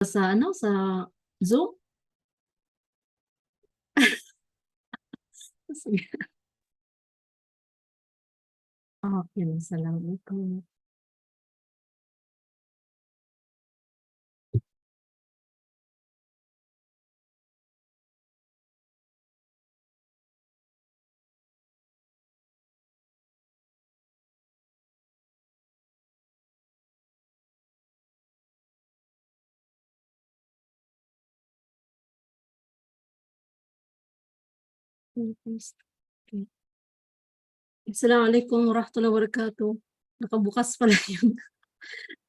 sa ano, sa Zoom? Sige. Okay, salamat. Okay. Assalamualaikum warahmatullahi wabarakatuh. Nakabukas pala yung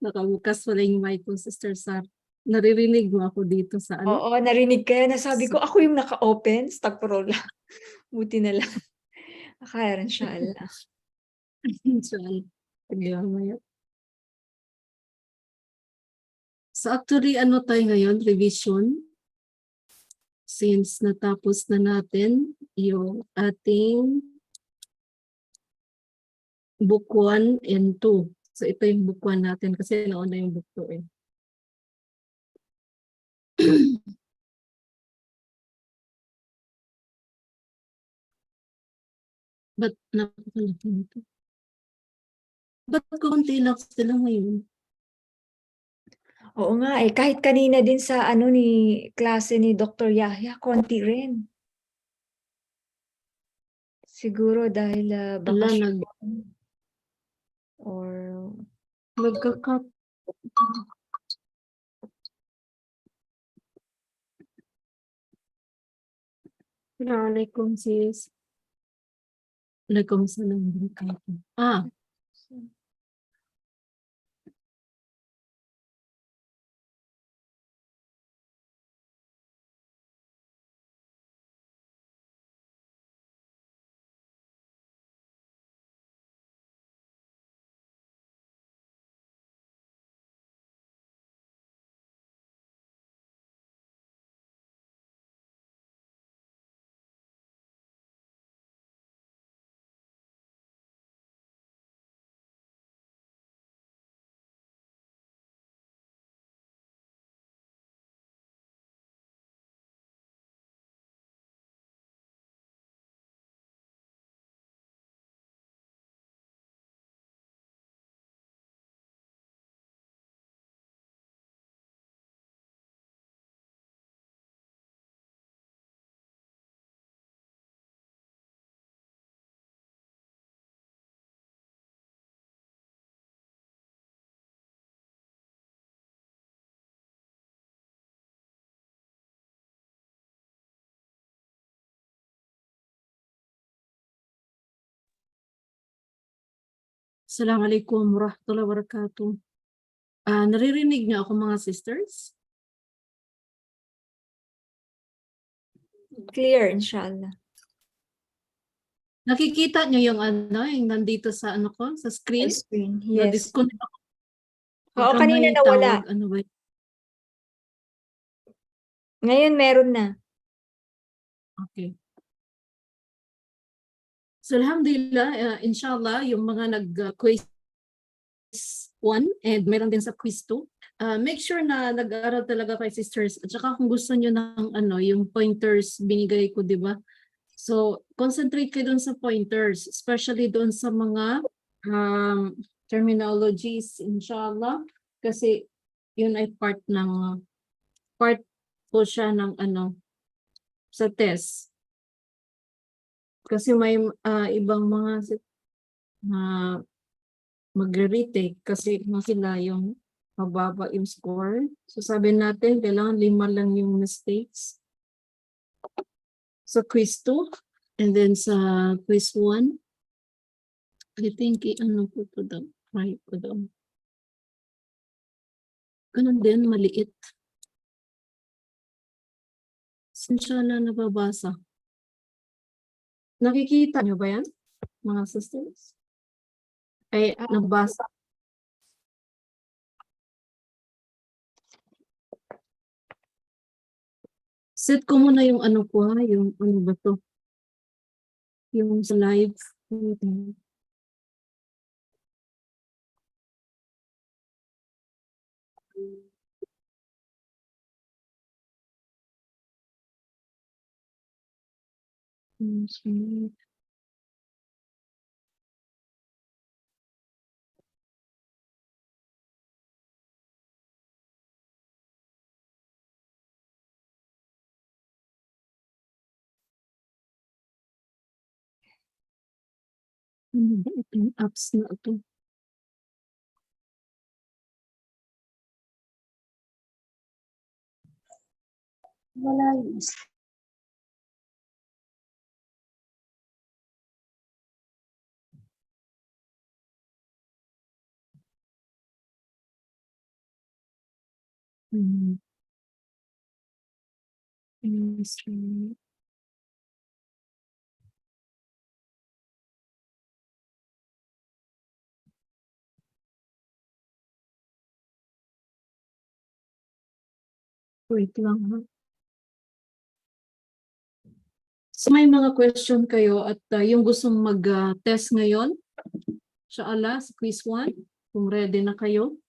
nakabukas pala yung mic ko, Sister Sar. Naririnig mo ako dito sa ano? Oo, narinig ka. Nasabi ko, Sa ako yung naka-open. Astaghfirullah. Buti na lang. Khairan inshallah. saan? Maya. So actually, ano tayo ngayon? Revision. Since natapos na natin yung ating book 1 and 2. So ito yung book 1 natin kasi nauna yung book 2 eh. Ba't napakalaki nito? Ba't konti lang sila ngayon? Oo nga eh. Kahit kanina din sa ano ni klase ni Dr. Yahya, konti rin. Siguro dahil Ala, bakasyon or nagkakap. Assalamualaikum sis. Waalaikumsalam warahmatullahi. Assalamualaikum warahmatullahi wabarakatuh. Naririnig niyo ako mga sisters? clear inshallah. Nakikita niyo yung ano, yung nandito sa ano ko, sa screen? Screen, yes. Na-disconnect ako. Oo, Baka kanina may nawala. tawag, ano ba? Ngayon meron na. Okay. So alhamdulillah, inshallah, yung mga nag-quiz 1 and meron din sa quiz 2. Make sure na nag-aaral talaga kay sisters. At saka kung gusto niyo ng ano, yung pointers binigay ko, di ba? So concentrate kayo doon sa pointers, especially doon sa mga terminologies, inshallah. Kasi yun ay part po siya ng ano, sa test. Kasi may ibang mga magre-retake kasi sila yung mababa yung score. So sabi natin, kailangan 5 lang yung mistakes. So quiz 2 and then sa quiz 1, I think ano ko to daw, try ko daw. Ganun din, maliit. Saan siya na nababasa? Nakikita nyo ba yan, mga sisters? Ay, nabasa. Set ko muna yung ano ko ha, yung ano ba to? Yung sa live. Ano ba itong apps na ito? Wala yun. Wait lang ha. So may mga question kayo at yung gustong mag-test ngayon, inshallah, sa quiz 1, kung ready na kayo.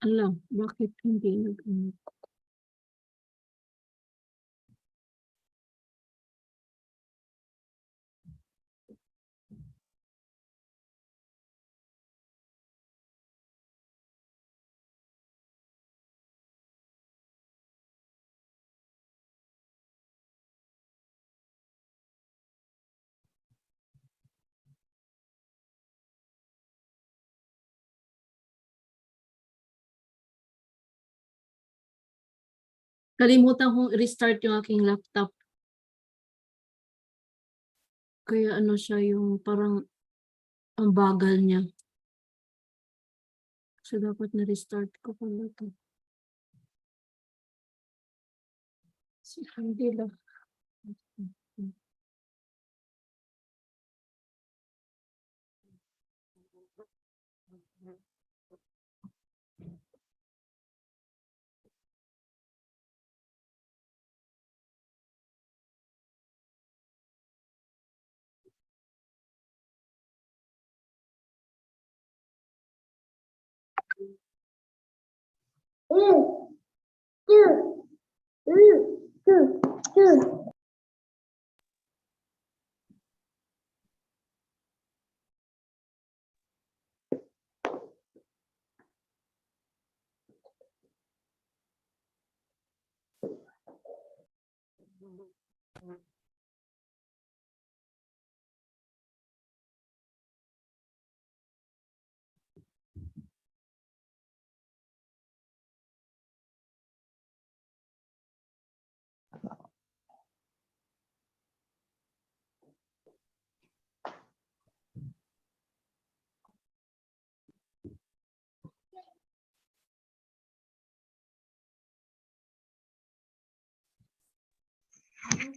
Alam, bakit hindi Kalimutan kong restart yung aking laptop. Kaya ano siya yung parang ang bagal niya. So dapat na-restart ko pala ito. Hindi lang.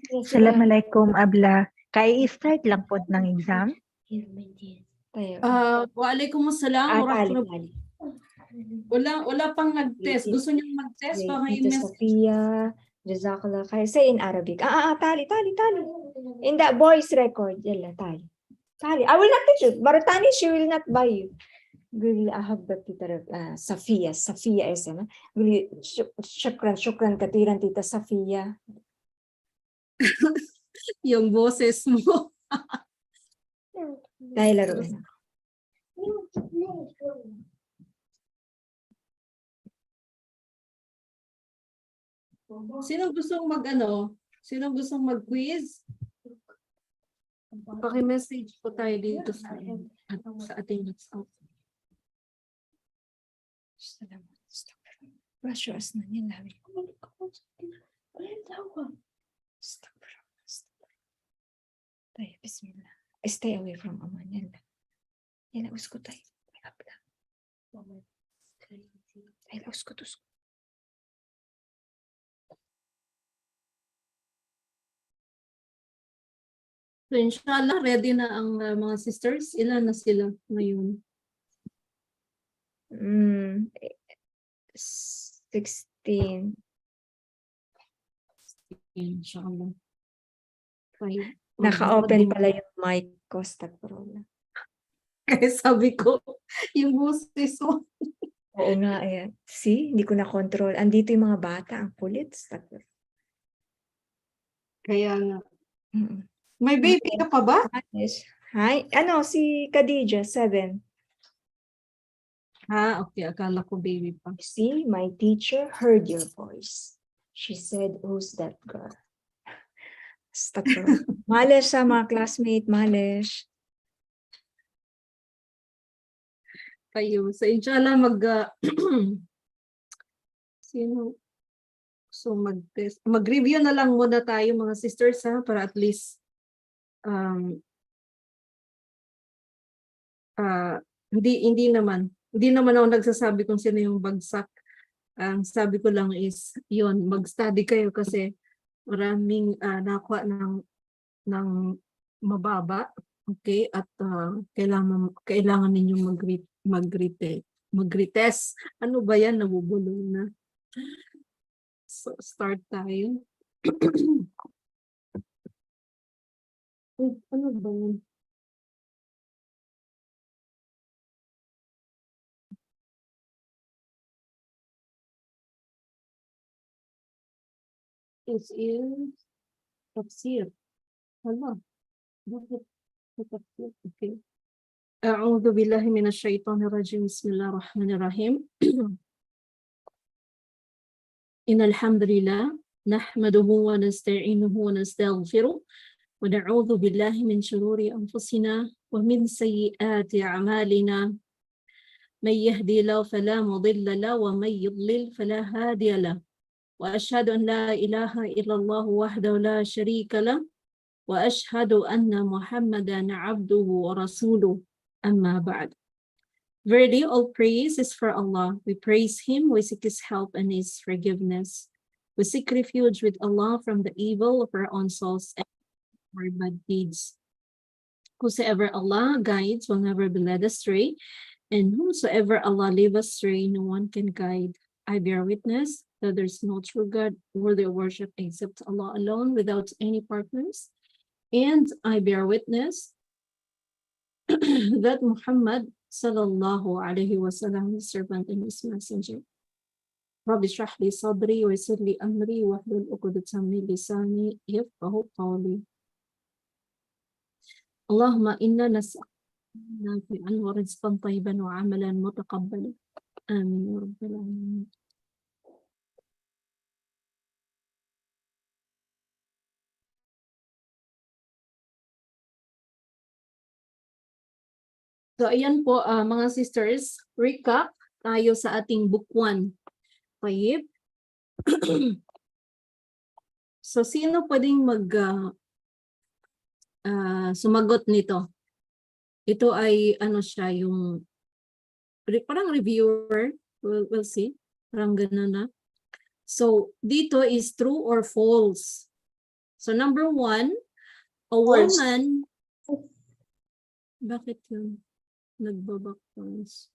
Assalamualaikum, Abla. Kai-start lang po ng exam? Tayo. Waalaikumsalam. Tali. Wala pang nag-test. Gusto niyo mag-test? Baka Tita i-message. Sophia, Jazakallah khair. Say in Arabic. Tali. In the voice record. Yalla, tali. I will not teach you. Baratani, she will not buy you. قولي أحبك صفية اسمها قولي شكرا كثيرا تيتا صفية. Yung boses mo. Dahil laro na. Sino gustong mag-quiz? Paki-message po tayo dito sa ating WhatsApp. Brush your asnan yalla. طيب بسم الله. Stay away from Aman يلا اسكت طيب. يلا اسكت. So inshallah, ready na ang mga sisters. Ilan na sila ngayon? 16. Inshallah. Naka-open pala yung mic ko. Stagprola. Kaya sabi ko, yung boses mo. Oo nga, eh. See, hindi ko na control. Andito yung mga bata, ang kulit. Kaya nga. Mm. May baby ka pa ba? Yes. Hi. Ano, si Khadija, 7. Okay. Akala ko baby pa. See, my teacher heard your voice. She said, who's that girl? Astaghfirullah. Malish sa mga classmate, malish. Kayo. So, inshallah, sino? So, mag-test. Mag-review na lang muna tayo, mga sisters, ha? Para at least, hindi naman ako nagsasabi kung sino yung bagsak. Ang sabi ko lang is, yun, mag-study kayo kasi maraming nakuha ng mababa. Okay? At kailangan ninyong mag-retest. Ano ba yan? Nabubulong na. So, start tayo. Ano ba yan? This is tafsir. Hala. Bakit tafsir? Okay. أعوذ بالله من الشيطان الرجيم بسم الله الرحمن الرحيم إن الحمد لله نحمده ونستعينه ونستغفره ونعوذ بالله من شرور أنفسنا ومن سيئات أعمالنا من يهدي الله فلا مضل له ومن يضلل فلا هادي له وأشهد أن لا إله إلا الله وحده لا شريك له وأشهد أن محمدا عبده ورسوله أما بعد. Verily, all praise is for Allah. We praise Him, we seek His help and His forgiveness. We seek refuge with Allah from the evil of our own souls and our bad deeds. Whosoever Allah guides will never be led astray, and whosoever Allah leave astray, no one can guide. I bear witness that there is no true God worthy of worship except Allah alone without any partners. And I bear witness that Muhammad sallallahu alayhi wa sallam is servant and his messenger. Rabbi shrah li sadri wa yassir li amri wahlul 'uqdatam min lisani yafqahu qawli. Allahumma inna nas'aluka nafi'an wa rizqan tayyiban wa 'amalan mutaqabbalan. Amin ya rabbal alamin. So, ayan po, mga sisters, recap tayo sa ating book 1. Tayyib. So, sino pwedeng sumagot nito? Ito ay, ano siya, yung parang reviewer. We'll see. Parang ganun na. So, dito is true or false. So, number 1, a woman, bakit yun? Nagbabakpans.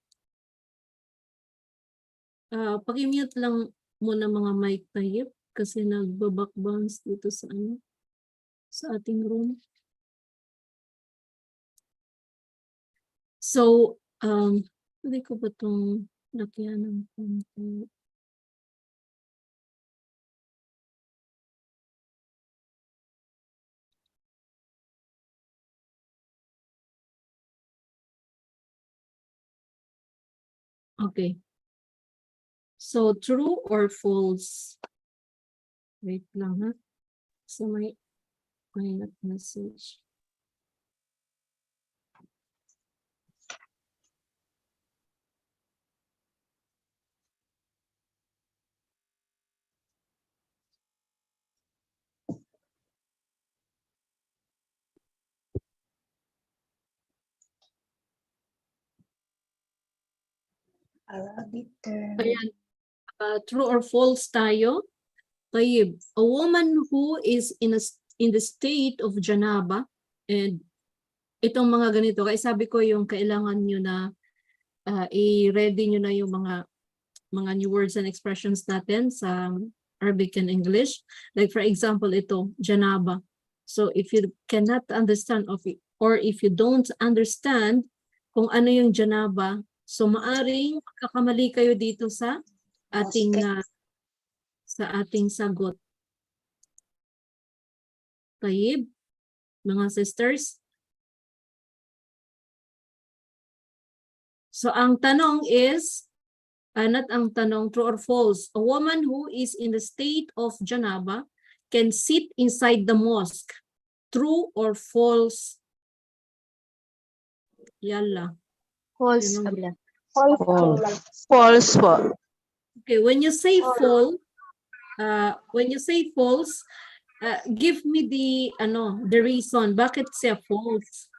Paki-mute lang muna mga mic tayo kasi nagbabakbans dito sa ating room. So, hindi ko ba itong lakyan ng konti? Okay. So, true or false? Wait lang ha. So, may message. Ayan. True or false tayo? Tayyib. A woman who is in the state of janaba, and itong mga ganito, kaya sabi ko yung kailangan nyo na i-ready nyo na yung mga new words and expressions natin sa Arabic and English. Like for example, ito, janaba. So if you cannot understand of it, or if you don't understand kung ano yung janaba, So maaring magkakamali kayo dito sa ating sagot. Taib, mga sisters. So ang tanong is, not ang tanong, true or false. A woman who is in the state of janaba can sit inside the mosque. True or false? Yalla. False, Yun ang- abla. False po. Okay, when you say false, give me the reason. Bakit siya false?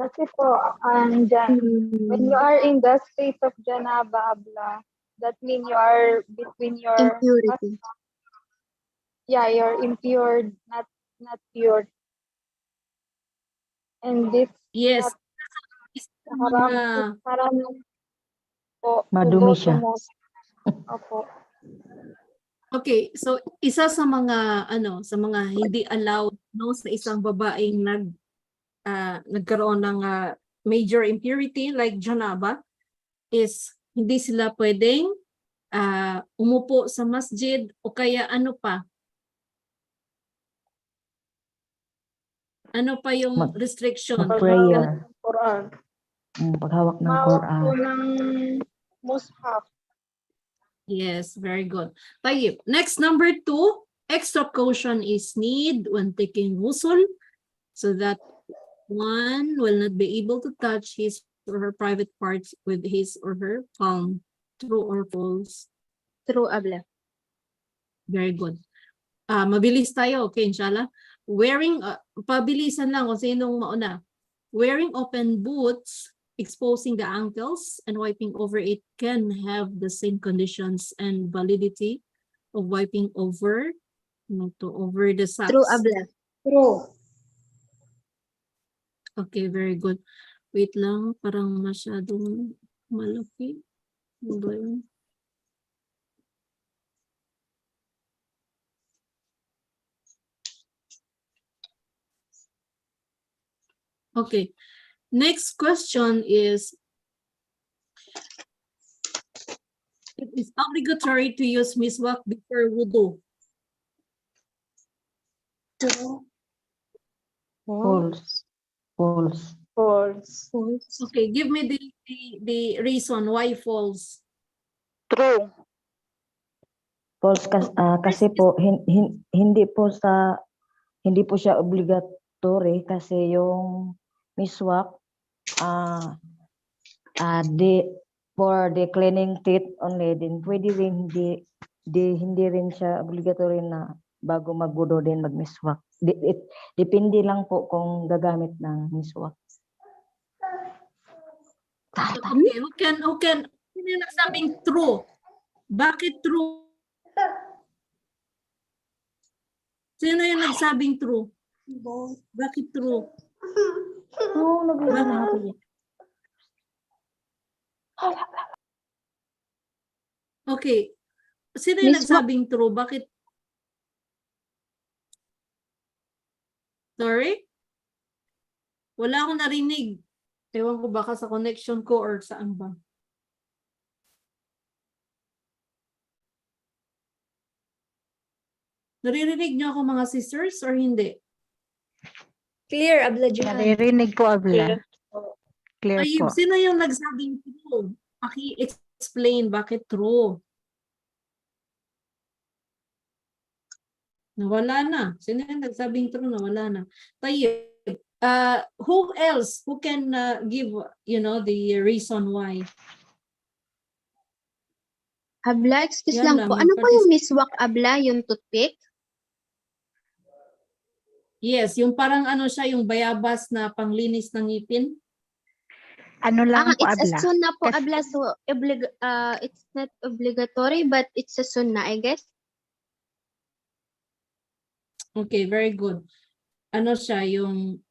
Kasi po, andyan, when you are in the state of janaba, abla, that means you are between your Impurity. you're impure, not pure. And this Yes. haram po. Madumi siya. Opo. Okay, so isa sa mga hindi allowed sa isang babaeng nagkaroon ng major impurity like janaba is hindi sila pwedeng umupo sa masjid o kaya ano pa yung restriction? Mag-prayer. Quran. Paghawak ng Mawag Quran. po ng mushaf. Yes, very good. Tayyip. Next, number 2, extra caution is need when taking ghusl so that one will not be able to touch his or her private parts with his or her palm. True or false? True, abla. Very good. Mabilis tayo, okay, inshallah. Pabilisan lang kung sinong mauna. Wearing open boots, exposing the ankles, and wiping over it can have the same conditions and validity of wiping over the socks. True, abla. True. Okay, very good. Wait lang, parang masyadong malaki. Ano ba yun? Okay. Next question is, it is obligatory to use miswak before wudu. True. False. False. False. Okay, give me the reason why false. True. False kasi po hindi po siya obligatory kasi yung miswak for the cleaning teeth only, din pwede rin hindi rin siya obligatory na bago magwudu din magmiswak. Depende lang po kung gagamit ng miswak. Okay, who can sino yung nagsabing true? Bakit true? Sino yung nagsabing true? Bakit true? Okay. Sino yung nagsabing true? Bakit? Sorry? Wala akong narinig. Ewan ko baka sa connection ko or saan ba. Naririnig niyo ako mga sisters or hindi? Clear, abla Juhan. Naririnig po, abla. Clear Ay, po. sino yung nagsabing true? Paki-explain bakit true. Nawala na. Sino yung nagsabing true? Nawala na. Tayo. Who else? Who can give, the reason why? Abla, excuse Yan lang lang, po. yung Ano po yung miswak, abla? Yung toothpick? Yes, yung parang siya, yung bayabas na panglinis ng ngipin. Ano lang po, It's a abla? sunnah po, abla. So, it's not obligatory, but it's a sunnah, I guess. Okay, very good. Ano siya, yung...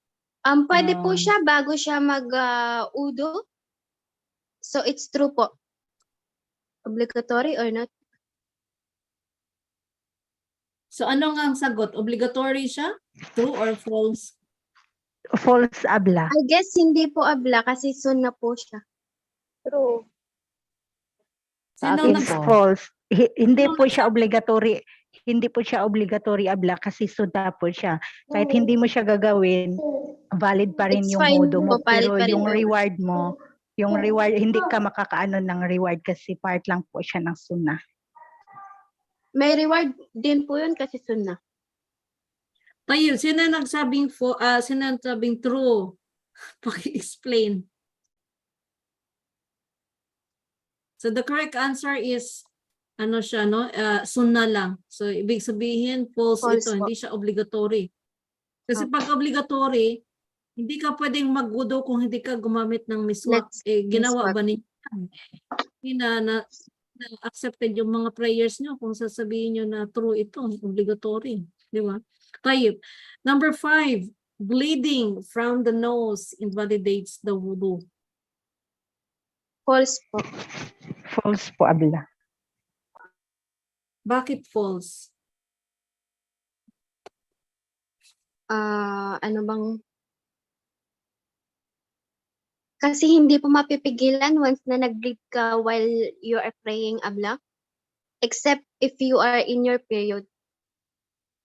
Pwede po siya bago siya mag-udo. So, it's true po. Obligatory or not? So ano nga ang sagot? Obligatory siya? True or false? false abla. I guess hindi po abla kasi sunna po siya. True. Sa Sino akin nag- It's po, false. Hindi Sino po siya obligatory. Hindi po siya obligatory abla kasi sunna po siya. Kahit hindi mo siya gagawin, valid pa rin It's yung fine modo mo. po, valid Pero pa rin yung po. reward mo, yung reward, hindi ka makakaano ng reward kasi part lang po siya ng sunna. May reward din po yun kasi sunna. Tayo, sino nagsabing true? Paki-explain. So the correct answer is ano siya, no? Sunna lang. So ibig sabihin false False ito, po. hindi siya obligatory. Kasi pag obligatory, hindi ka pwedeng magwudu kung hindi ka gumamit ng miswak. Let's Ginawa miswak. ba ninyo? Hindi na accepted yung mga prayers nyo kung sasabihin nyo na true ito, obligatory. Di ba? Tayo. Number 5, bleeding from the nose invalidates the wudu. False po. False po abla. Bakit false? Ano bang... Kasi hindi po mapipigilan once na nag-bleed ka while you are praying abla. Except if you are in your period.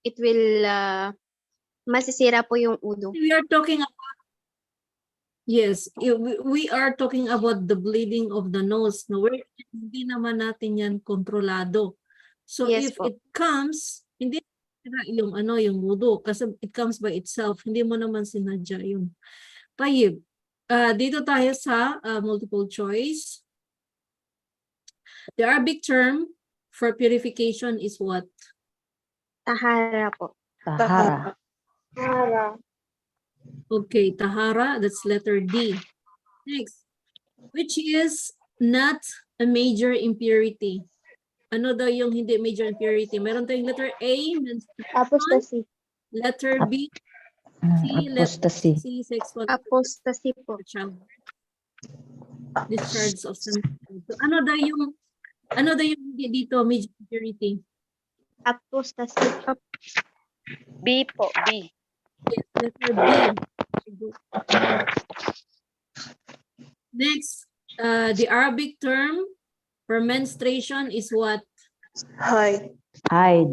It will masisira po yung udo. We are talking about, yes, we are talking about the bleeding of the nose. No, hindi naman natin yan kontrolado. So Yes if po. it comes, hindi yung yung wudu kasi it comes by itself. Hindi mo naman sinadya yun. Tayyib. Dito tayo sa multiple choice. The Arabic term for purification is what? Tahara po. tahara. Tara. Okay, tahara, that's letter D. Next, which is not a major impurity. Ano daw yung hindi major impurity? Meron tayong letter A, Apostasy. letter B, C, letter Apostasy. C, sexual Apostasy po. child discharge of some. So, ano daw yung hindi dito major impurity? Apostasy. B po, B. Yes, letter B. Next, the Arabic term for menstruation is what? Hide. Hide.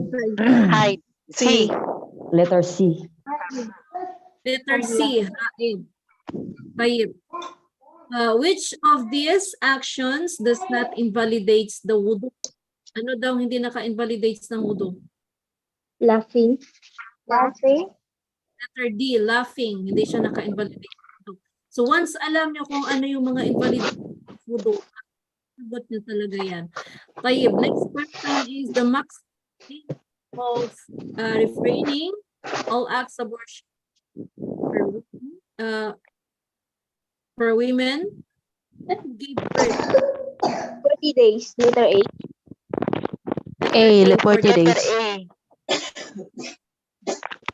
Hide. C. Letter C. Letter C, haid. Tayyib. Which of these actions does not invalidates the wudu? Ano daw hindi naka-invalidates ng wudu? Laughing. Laughing. Letter D, laughing. Hindi siya naka-invalidate ng wudu. So once alam nyo kung ano yung mga invalidate ng wudu, sagot nyo talaga yan. Tayyib. Next question is the maximum of refraining all acts of worship for women that give birth. 40 days. Letter A. A, Letter 40 days. A.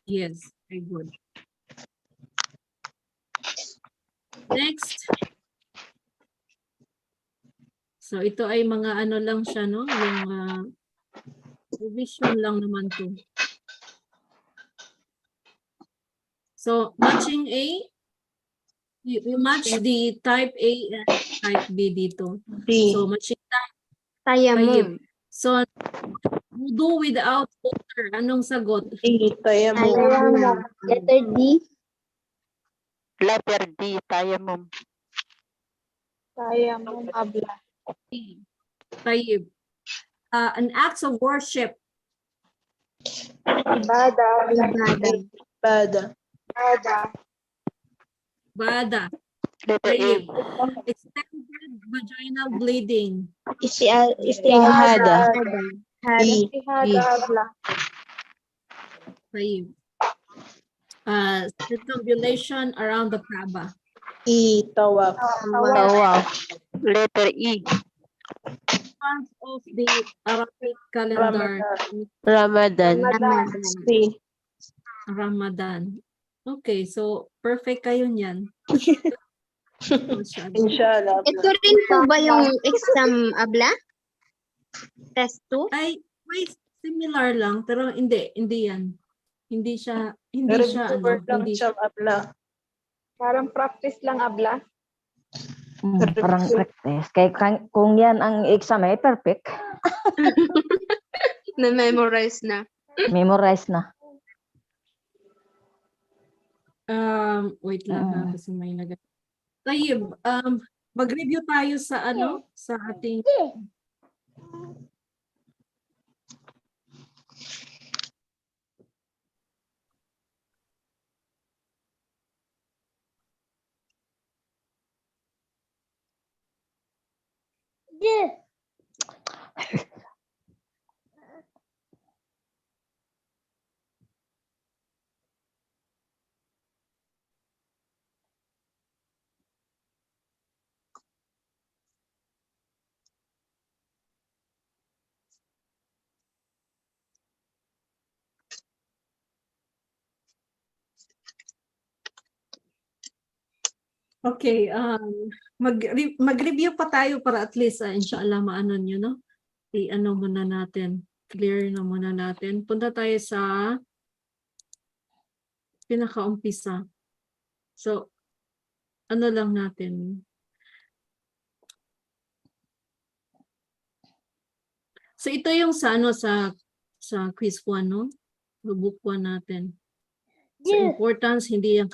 Yes, very good. Next. So ito ay mga ano lang siya, no? Yung revision lang naman to. So matching A, you match the type A and type B dito. D. So matching Tayamum. So wudu without water, anong sagot? D, tayamum. Tayamum. Letter D. Letter D, tayamum. Tayamum abla. Tayyib. An act of worship. Ibada. Ibada. Bada. Ibada. Bada. Letter A. Tayyib. Extended vaginal bleeding. Istihada. E. Istihada abla. Tayyib. Circumambulation around the Kaaba. E, tawaf. Tawaf. Letter E. Month of the Arabic calendar. Ramadan. Ramadan. C. Ramadan. Okay, so perfect kayo niyan. Masyado. Inshallah. Ito rin po ba yung exam abla? Test 2? Ay, wait, similar lang, pero hindi yan. Hindi siya, Reviewer lang hindi siya, abla. Parang practice lang abla. Parang practice. Kung yan ang exam ay perfect, Na-memorize na. memorize na. Wait lang ha, kasi may Tayyib, mag-review tayo sa sa ating Okay, mag-review pa tayo para at least inshallah maano nyo, no? I-ano muna natin, clear na muna natin. Punta tayo sa pinakaumpisa. So, ano lang natin. So, ito yung sa quiz 1, no? Book 1 natin. So, importance, hindi yung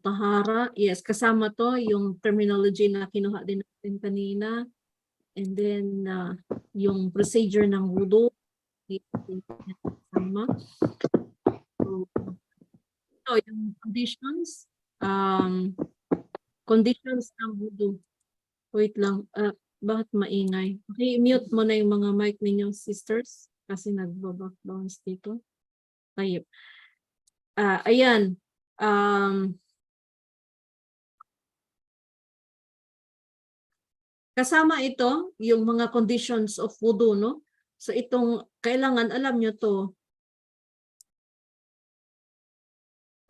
Taharah. Yes, kasama to yung terminology na kinuha din natin kanina. And then, yung procedure ng wudu. Kasama. So, yung conditions. Conditions ng wudu. Wait lang. Bakit maingay? Okay, mute mo na yung mga mic ninyo, sisters. Kasi nagbaback-bounce dito. Ayun. Ayan. Kasama ito, yung mga conditions of wudu, no? So itong, kailangan, alam nyo to.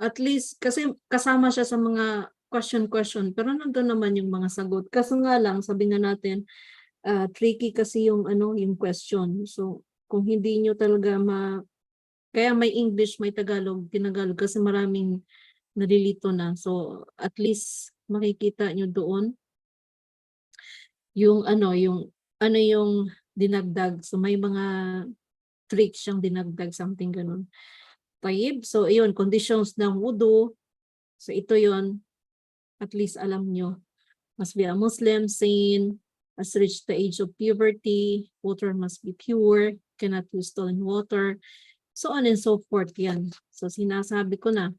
At least, kasi kasama siya sa mga question, pero nandun naman yung mga sagot. Kaso nga lang, sabi nga natin, tricky kasi yung, yung question. So, kung hindi nyo talaga kaya may English, may Tagalog, Tinagalog, kasi maraming nalilito na. So, at least, makikita nyo doon yung yung dinagdag. So may mga tricks siyang dinagdag, something ganun. Tayyib. So ayun, conditions ng wudu. So ito yon, at least alam nyo. Must be a Muslim, sane, has reached the age of puberty, water must be pure, cannot use stolen water, so on and so forth yan. So sinasabi ko na.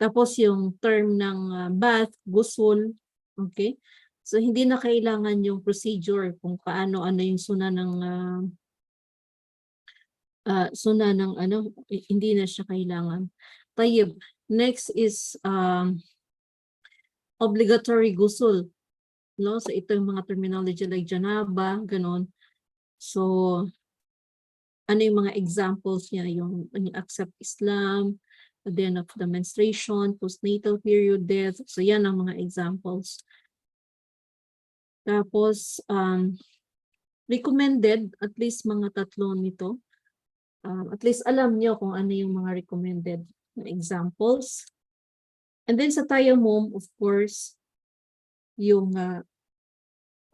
Tapos yung term ng bath, ghusl, okay? So hindi na kailangan yung procedure kung paano yung suna ng hindi na siya kailangan. Tayyib. Next is obligatory ghusl. No? So ito yung mga terminology like janaba, ganon. So ano yung mga examples niya, yung accept Islam, at the end of the menstruation, postnatal period, death. So yan ang mga examples. Tapos, recommended, at least mga 3 nito. At least alam nyo kung ano yung mga recommended na examples. And then sa tayammum, of course, yung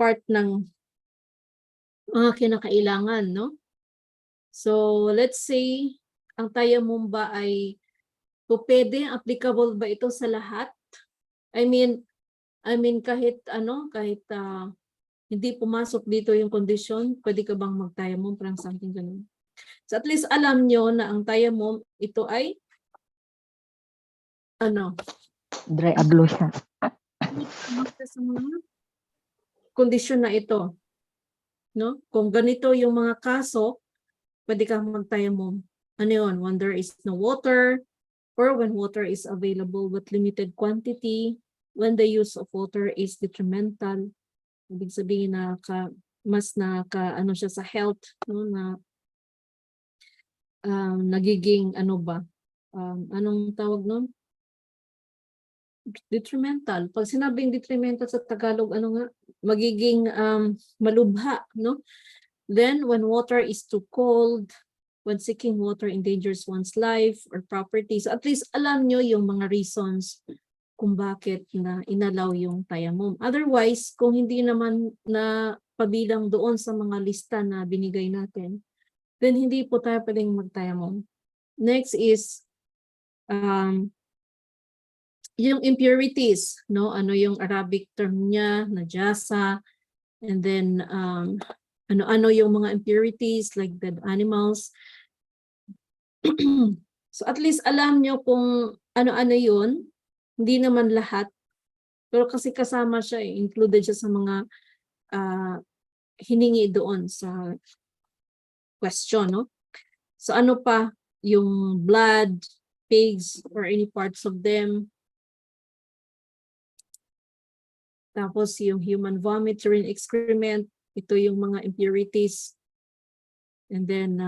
part ng mga kinakailangan, no? So, let's say, ang tayammum ba ay pwede, applicable ba ito sa lahat? I mean kahit hindi pumasok dito yung condition, pwede ka bang mag-tayammum, parang something ganun. So at least alam nyo na ang tayammum, ito ay Dry ablution. sa mga kondisyon na ito. No? Kung ganito yung mga kaso, pwede kang mag-tayammum. Ano yun? When there is no water, or when water is available but limited quantity, when the use of water is detrimental, ibig sabihin na mas siya sa health, no, na nagiging anong tawag nun? Detrimental. Pag sinabing detrimental sa Tagalog, magiging malubha, no? Then when water is too cold, when seeking water endangers one's life or property. So at least alam nyo yung mga reasons kung bakit na inalaw yung tayamum. Otherwise, kung hindi naman na pabilang doon sa mga lista na binigay natin, then hindi po tayo pwedeng magtayamum. Next is yung impurities, no? Ano yung Arabic term niya, najasa, and then ano yung mga impurities like dead animals. So at least alam nyo kung ano-ano yun. Hindi naman lahat. Pero kasi kasama siya, included siya sa mga hiningi doon sa question, no? So ano pa? Yung blood, pigs, or any parts of them. Tapos yung human vomit, urine excrement, ito yung mga impurities. And then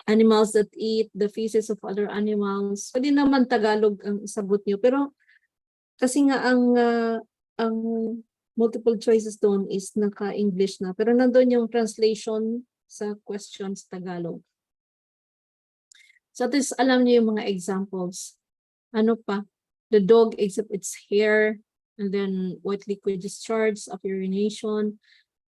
animals that eat the feces of other animals. Pwede naman Tagalog ang sagot nyo. Pero kasi nga ang multiple choices doon is naka-English na. Pero nandun yung translation sa questions Tagalog. So at least alam niyo yung mga examples. Ano pa? The dog except its hair, and then white liquid discharge of urination,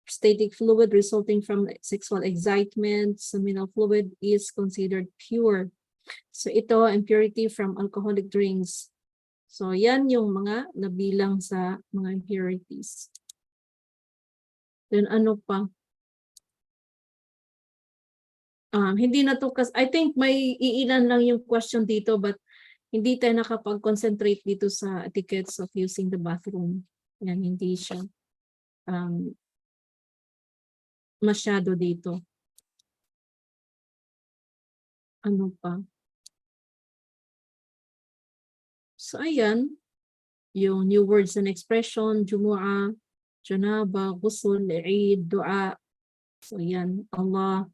static fluid resulting from sexual excitement, seminal fluid is considered pure. So ito, impurity from alcoholic drinks. So yan yung mga nabilang sa mga impurities. Then ano pa? Hindi na to kasi, I think may iilan lang yung question dito, but hindi tayo nakapag-concentrate dito sa etiquettes of using the bathroom. Yan, hindi siya masyado dito. Ano pa? So ayan, yung new words and expression, Jumu'ah, Janaba, Ghusl, Eid, Dua. So ayan, Allah,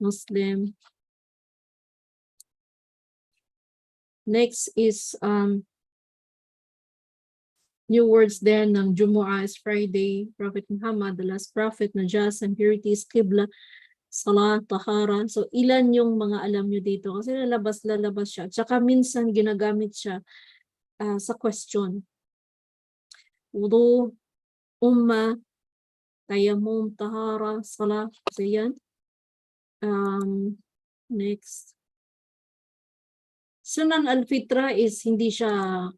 Muslim. Next is new words then ng Jumu'ah is Friday, Prophet Muhammad, the last prophet, Najas, impurities, Qibla, Salah, Taharah. So ilan yung mga alam nyo dito? Kasi lalabas siya. Tsaka minsan ginagamit siya sa question. Wudu, Ummah, Tayammum, Taharah, Salah. So yan. Next. Sunan al-Fitra is hindi siya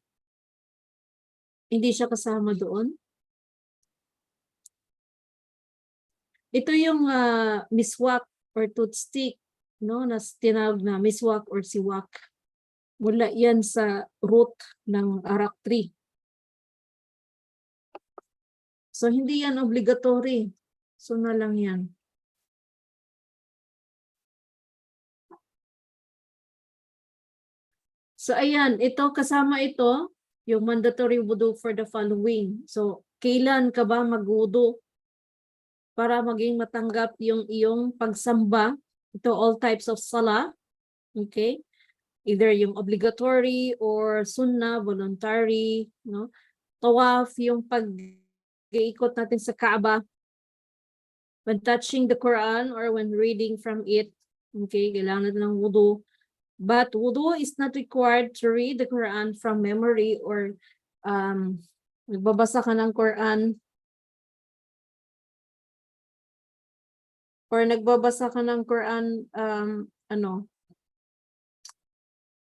kasama doon. Ito yung miswak or toothstick, no, na tinawag na miswak or siwak. Mula yan sa root ng arak tree. So hindi yan obligatory. So na lang yan. So ayan, ito kasama ito, yung mandatory wudu for the following. So kailan ka ba magwudu para maging matanggap yung iyong pagsamba? Ito all types of salah. Okay? Either yung obligatory or sunnah, voluntary, no? Tawaf, yung pag-iikot natin sa Kaaba. When touching the Quran or when reading from it, okay, kailangan natin ng wudu. But wudu is not required to read the Quran from memory or nagbabasa ka ng Quran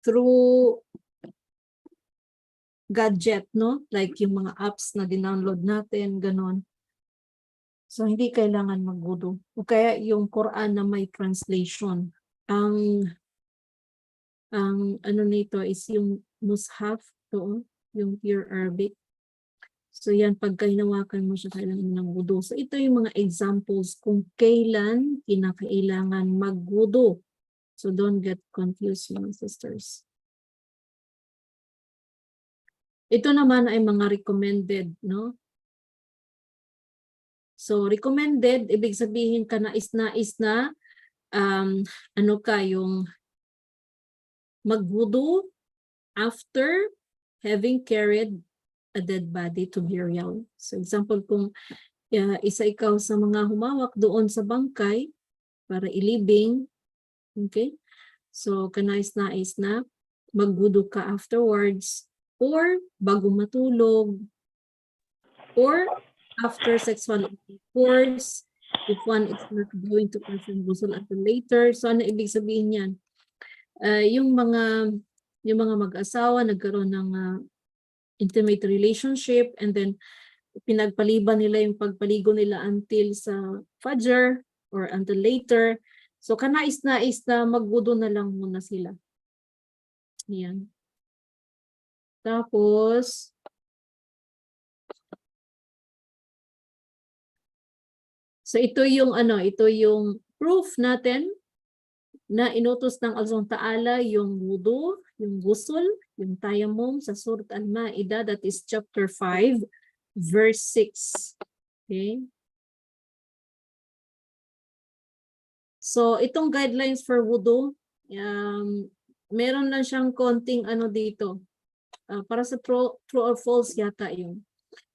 through gadget, no? Like yung mga apps na dinownload natin, ganon. So hindi kailangan magwudu. O kaya yung Quran na may translation. Ang ano nito is yung mushaf, to, yung pure Arabic. So yan, pagka hinawakan mo siya, kailangan ng wudu. So ito yung mga examples kung kailan kinakailangan magwudu. So don't get confused, mga sisters. Ito naman ay mga recommended, no? So recommended, ibig sabihin ka nais na ano ka, yung magwudu after having carried a dead body to burial. So example, kung isa ikaw sa mga humawak doon sa bangkay para ilibing, Okay? So, kanais-nais na magwudu ka afterwards or bago matulog or after sexual intercourse if one is not going to perform ghusl until later. So, ano ibig sabihin yan? Yung mga mag-asawa nagkaroon ng intimate relationship and then pinagpaliban nila yung pagpaligo nila until sa Fajr or until later. So, kanais-nais na magwudu na lang muna sila. Yan. Tapos, so ito yung proof natin na inutos ng Allah Ta'ala yung wudu, yung ghusl, yung tayammum sa Surat Al-Ma'idah, that is chapter 5, verse 6. Okay? So, itong guidelines for wudu, meron lang siyang konting dito. Para sa true or false yata yun.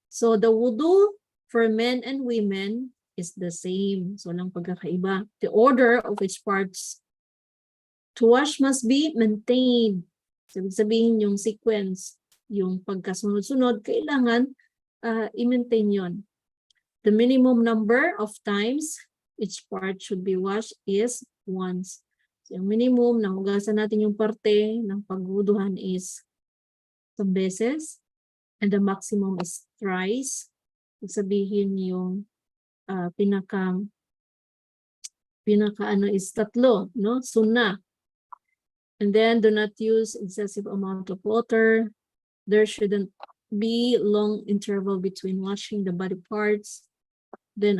So, the wudu for men and women is the same. So, walang pagkakaiba. The order of which parts to wash must be maintained. So, ibig sabihin yung sequence, yung pagkasunod-sunod, kailangan i-maintain yun. The minimum number of times each part should be washed is once. So, yung minimum na hugasan natin yung parte ng pagwuduhan is 3 beses. And the maximum is thrice. Ibig sabihin yung pinaka is 3, no? Sunnah. And then do not use excessive amount of water. There shouldn't be long interval between washing the body parts. Then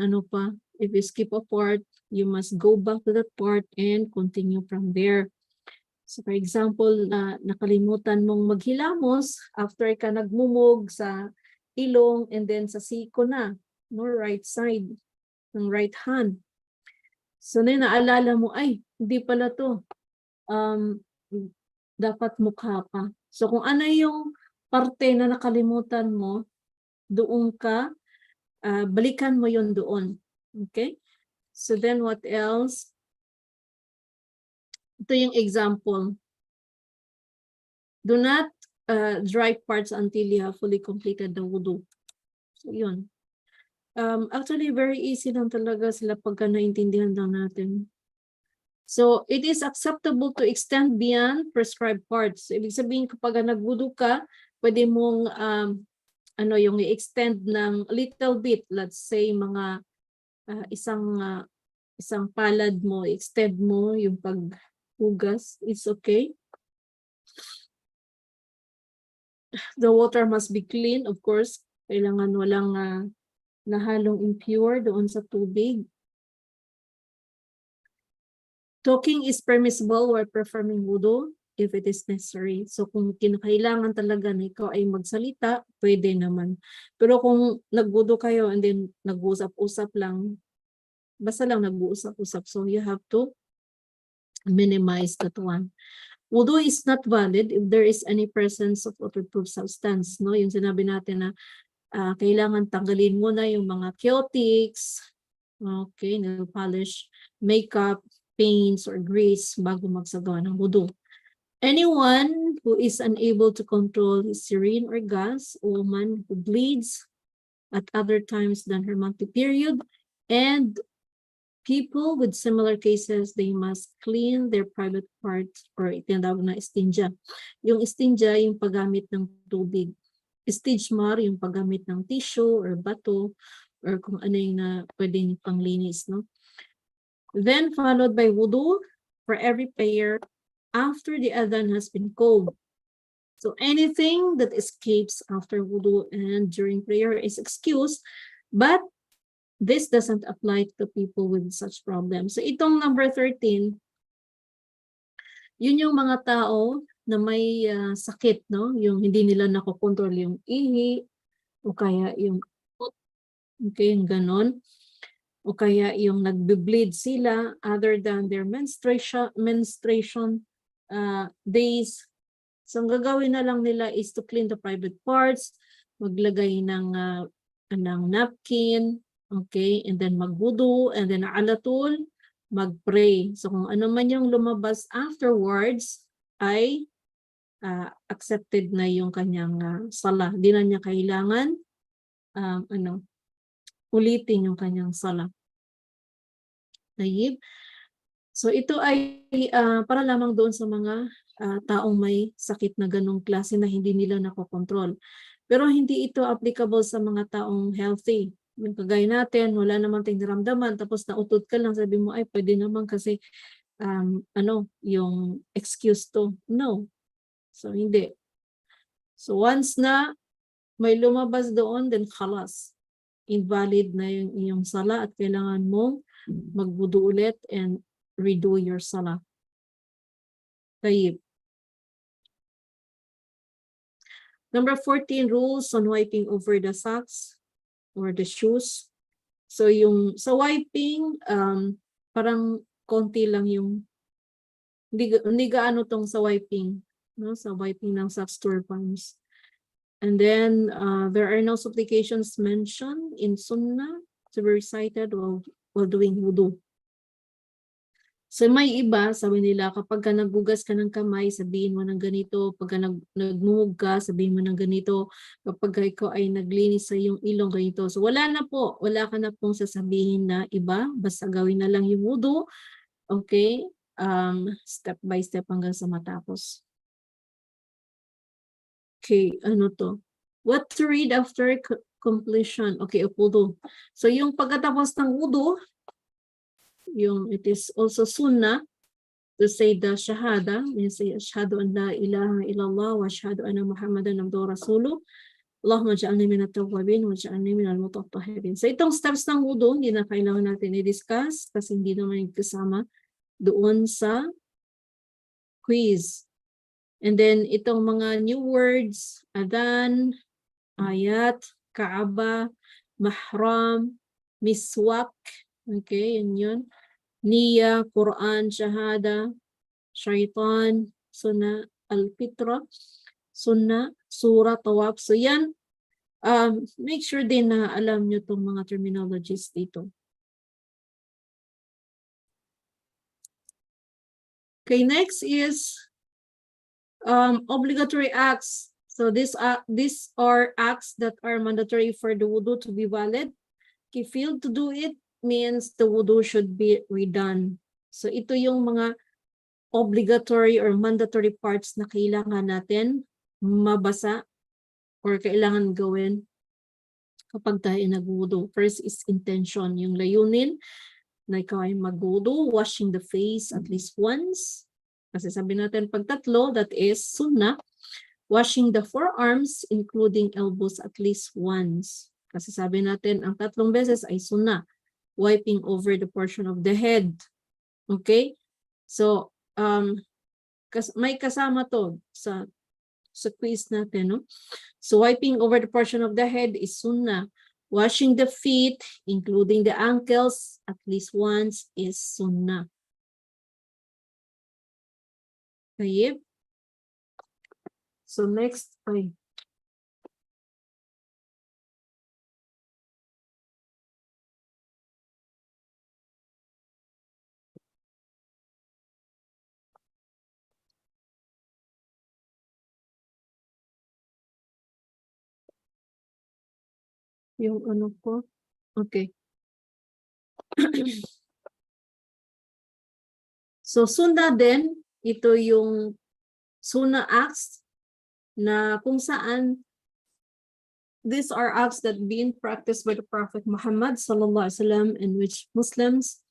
if you skip a part, you must go back to that part and continue from there. So for example, nakalimutan mong maghilamos after ka nagmumog sa ilong and then sa siko na, no, right side, ng right hand. So naalala mo, ay, hindi pala to. Dapat mukha pa. So kung ano yung parte na nakalimutan mo, doon ka, balikan mo yun doon. Okay? So then what else? Ito yung example. Do not dry parts until you have fully completed the wudu. So yun. Actually, very easy lang talaga sila pagka naintindihan lang natin. So, it is acceptable to extend beyond prescribed parts. Ibig sabihin, kapag nagwudu ka, pwede mong yung i-extend ng little bit. Let's say, mga isang palad mo, extend mo yung paghugas. It's okay. The water must be clean, of course. Kailangan walang nahalong impure doon sa tubig. Talking is permissible while performing wudu if it is necessary. So kung kinakailangan talaga na ikaw ay magsalita, pwede naman. Pero kung nagwudu kayo and then nag-uusap-usap lang, basta lang nag-uusap-usap. So you have to minimize that one. Wudu is not valid if there is any presence of waterproof substance. No? Yung sinabi natin na kailangan tanggalin mo na yung mga cutics, okay, nail polish, makeup, paints, or grease bago magsagawa ng wudu. Anyone who is unable to control his urine or gas, a woman who bleeds at other times than her monthly period, and people with similar cases, they must clean their private parts or itinatawag na istinja. Yung istinja, yung paggamit ng tubig. Istijmar, yung paggamit ng tissue or bato or kung ano yung pwedeng panglinis, no? Then followed by wudu for every prayer after the adhan has been called. So anything that escapes after wudu and during prayer is excused, but this doesn't apply to people with such problems. So itong number 13, yun yung mga tao na may sakit, no? Yung hindi nila nakokontrol yung ihi o kaya yung okay, yung ganon. O kaya yung nagbe-bleed sila other than their menstruation days. So ang gagawin na lang nila is to clean the private parts, maglagay ng napkin, okay, and then magwudu, and then alatul, mag-pray. So kung ano man yung lumabas afterwards ay accepted na yung kanyang salah. Di na niya kailangan ulitin yung kanyang salah. Tayyib. So ito ay para lamang doon sa mga taong may sakit na ganong klase na hindi nila nakokontrol. Pero hindi ito applicable sa mga taong healthy. Yung kagaya natin, wala naman tayong naramdaman, tapos nautot ka lang, sabi mo, ay pwede naman kasi yung excuse to. No. So hindi. So once na may lumabas doon, then khalas. Invalid na yung iyong sala at kailangan mong magwudu ulit and redo your salah. Tayyib. Number 14, rules on wiping over the socks or the shoes. So yung sa wiping, parang konti lang yung, hindi gaano tong sa wiping, no? Sa wiping ng socks to palms. And then there are no supplications mentioned in Sunnah to be recited while doing wudu. So may iba, sabi nila, kapag ka nagbugas ka ng kamay, sabihin mo ng ganito. Pag nagmumug ka, sabihin mo ng ganito. Kapag ikaw ay naglinis sa iyong ilong, ganito. So wala na po. Wala ka na pong sasabihin na iba. Basta gawin na lang yung wudu. Okay? Step by step hanggang sa matapos. Okay, ano to? What to read after completion? Okay, wudu. So yung pagkatapos ng wudu, it is also sunnah to say the shahada. You say, ashhadu an la ilaha illallah wa ashhadu anna Muhammadan abduhu rasuluh. Allahumma ja'alni minat tawwabin wa ja'alni minal mutatahhirin. So itong steps ng wudu, hindi na kailangan natin i-discuss kasi hindi naman kasama doon sa quiz. And then itong mga new words, adhan, ayat, kaaba, mahram, miswak. Okay, yun. Niya, Quran, Shahada, Shaitan, Sunnah, Al-Fitra, Sunnah, Surah, Tawaf. So yan, make sure din na alam nyo itong mga terminologies dito. Okay, next is obligatory acts. So these are acts that are mandatory for the wudu to be valid. If you fail to do it, means the wudu should be redone. So ito yung mga obligatory or mandatory parts na kailangan natin mabasa or kailangan gawin kapag tayo nagwudu. First is intention, yung layunin na ikaw ay magwudu, washing the face at least once. Kasi sabi natin pag tatlo, that is sunnah. Washing the forearms including elbows at least once. Kasi sabi natin ang 3 beses ay sunnah. Wiping over the portion of the head. Okay? So, may kasama to sa quiz natin, no? So, wiping over the portion of the head is sunnah. Washing the feet, including the ankles, at least once is sunnah. Okay? So, next, yung ano ko. Okay. So, sunnah din, ito yung sunnah acts na kung saan these are acts that being practiced by the Prophet Muhammad sallallahu alaihi wasallam and which Muslims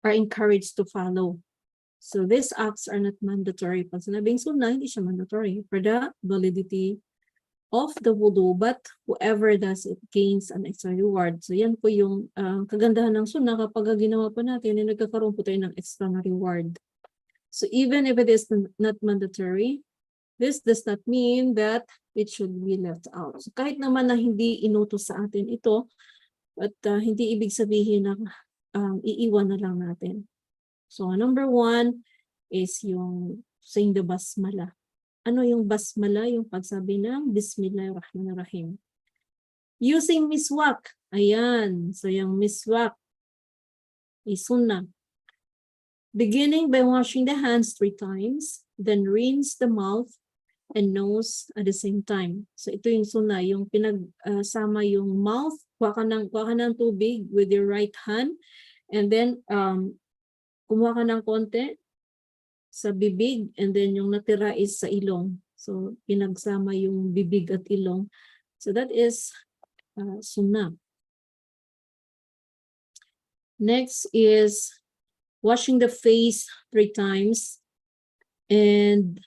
are encouraged to follow. So these acts are not mandatory. Pag sinabing sunnah, hindi siya mandatory for the validity of the wudu, but whoever does it gains an extra reward. So yan po yung kagandahan ng sunnah kapag ginawa po natin, nagkakaroon po tayo ng extra na reward. So even if it is not mandatory, this does not mean that it should be left out. So kahit naman na hindi inutos sa atin ito, but hindi ibig sabihin na iiwan na lang natin. So number 1 is yung saying the basmala. Ano yung basmala? Yung pagsabi ng Bismillahirrahmanirrahim. Using miswak. Ayan. So yung miswak is sunnah. beginning by washing the hands 3 times, then rinse the mouth and nose at the same time. So ito yung suna, yung pinagsama yung mouth, kuha ka ng tubig with your right hand, and then kumuha ka ng konti sa bibig, and then yung natira is sa ilong. So pinagsama yung bibig at ilong. So that is suna. Next is washing the face 3 times, and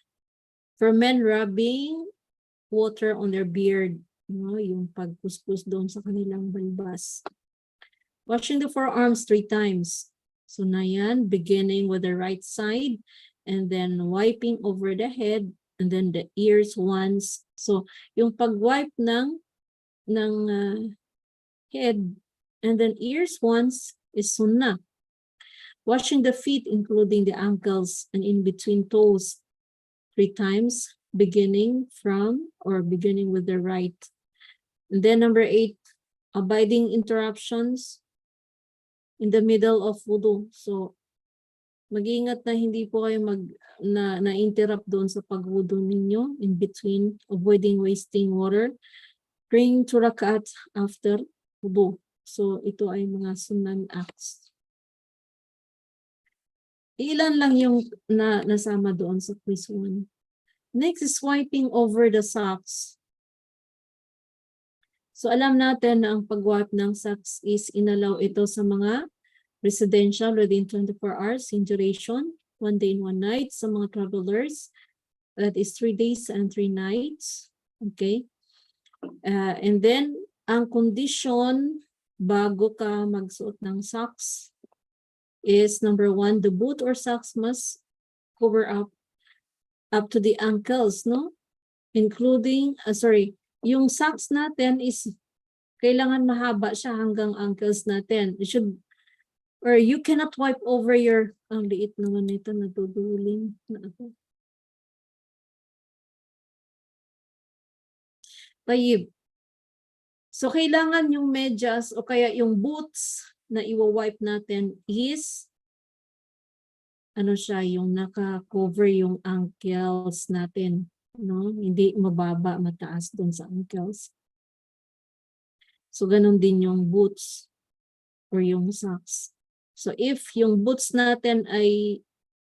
for men, rubbing water on their beard, yung pagpuspos doon sa kanilang balbas. Washing the forearms 3 times. So na yan, beginning with the right side, and then wiping over the head, and then the ears once. So yung pag-wipe ng head and then ears once is sunnah. Washing the feet, including the ankles and in between toes 3 times, beginning with the right. And then number 8, avoiding interruptions in the middle of wudu. So mag-iingat na hindi po kayo na-interrupt doon sa pag-wudu ninyo, in between, avoiding wasting water, praying 2 rak'at after wudu. So ito ay mga sunnah acts. Ilan lang yung nasama doon sa quiz 1. Next is wiping over the socks. So alam natin na ang pag-wipe ng socks is inalaw ito sa mga residential within 24 hours in duration, 1 day and 1 night. Sa mga travelers, that is 3 days and 3 nights. Okay. And then, ang condition bago ka magsuot ng socks is number 1, the boot or socks must cover up to the ankles, no? Including, yung socks natin is kailangan mahaba siya hanggang ankles natin. It should, or you cannot wipe over your, ang liit naman ito, natuduling na ako. Tayyib. So kailangan yung medyas o kaya yung boots na iwa-wipe natin is yung naka-cover yung ankles natin, no? Hindi mababa, mataas doon sa ankles. So ganun din yung boots or yung socks. So if yung boots natin ay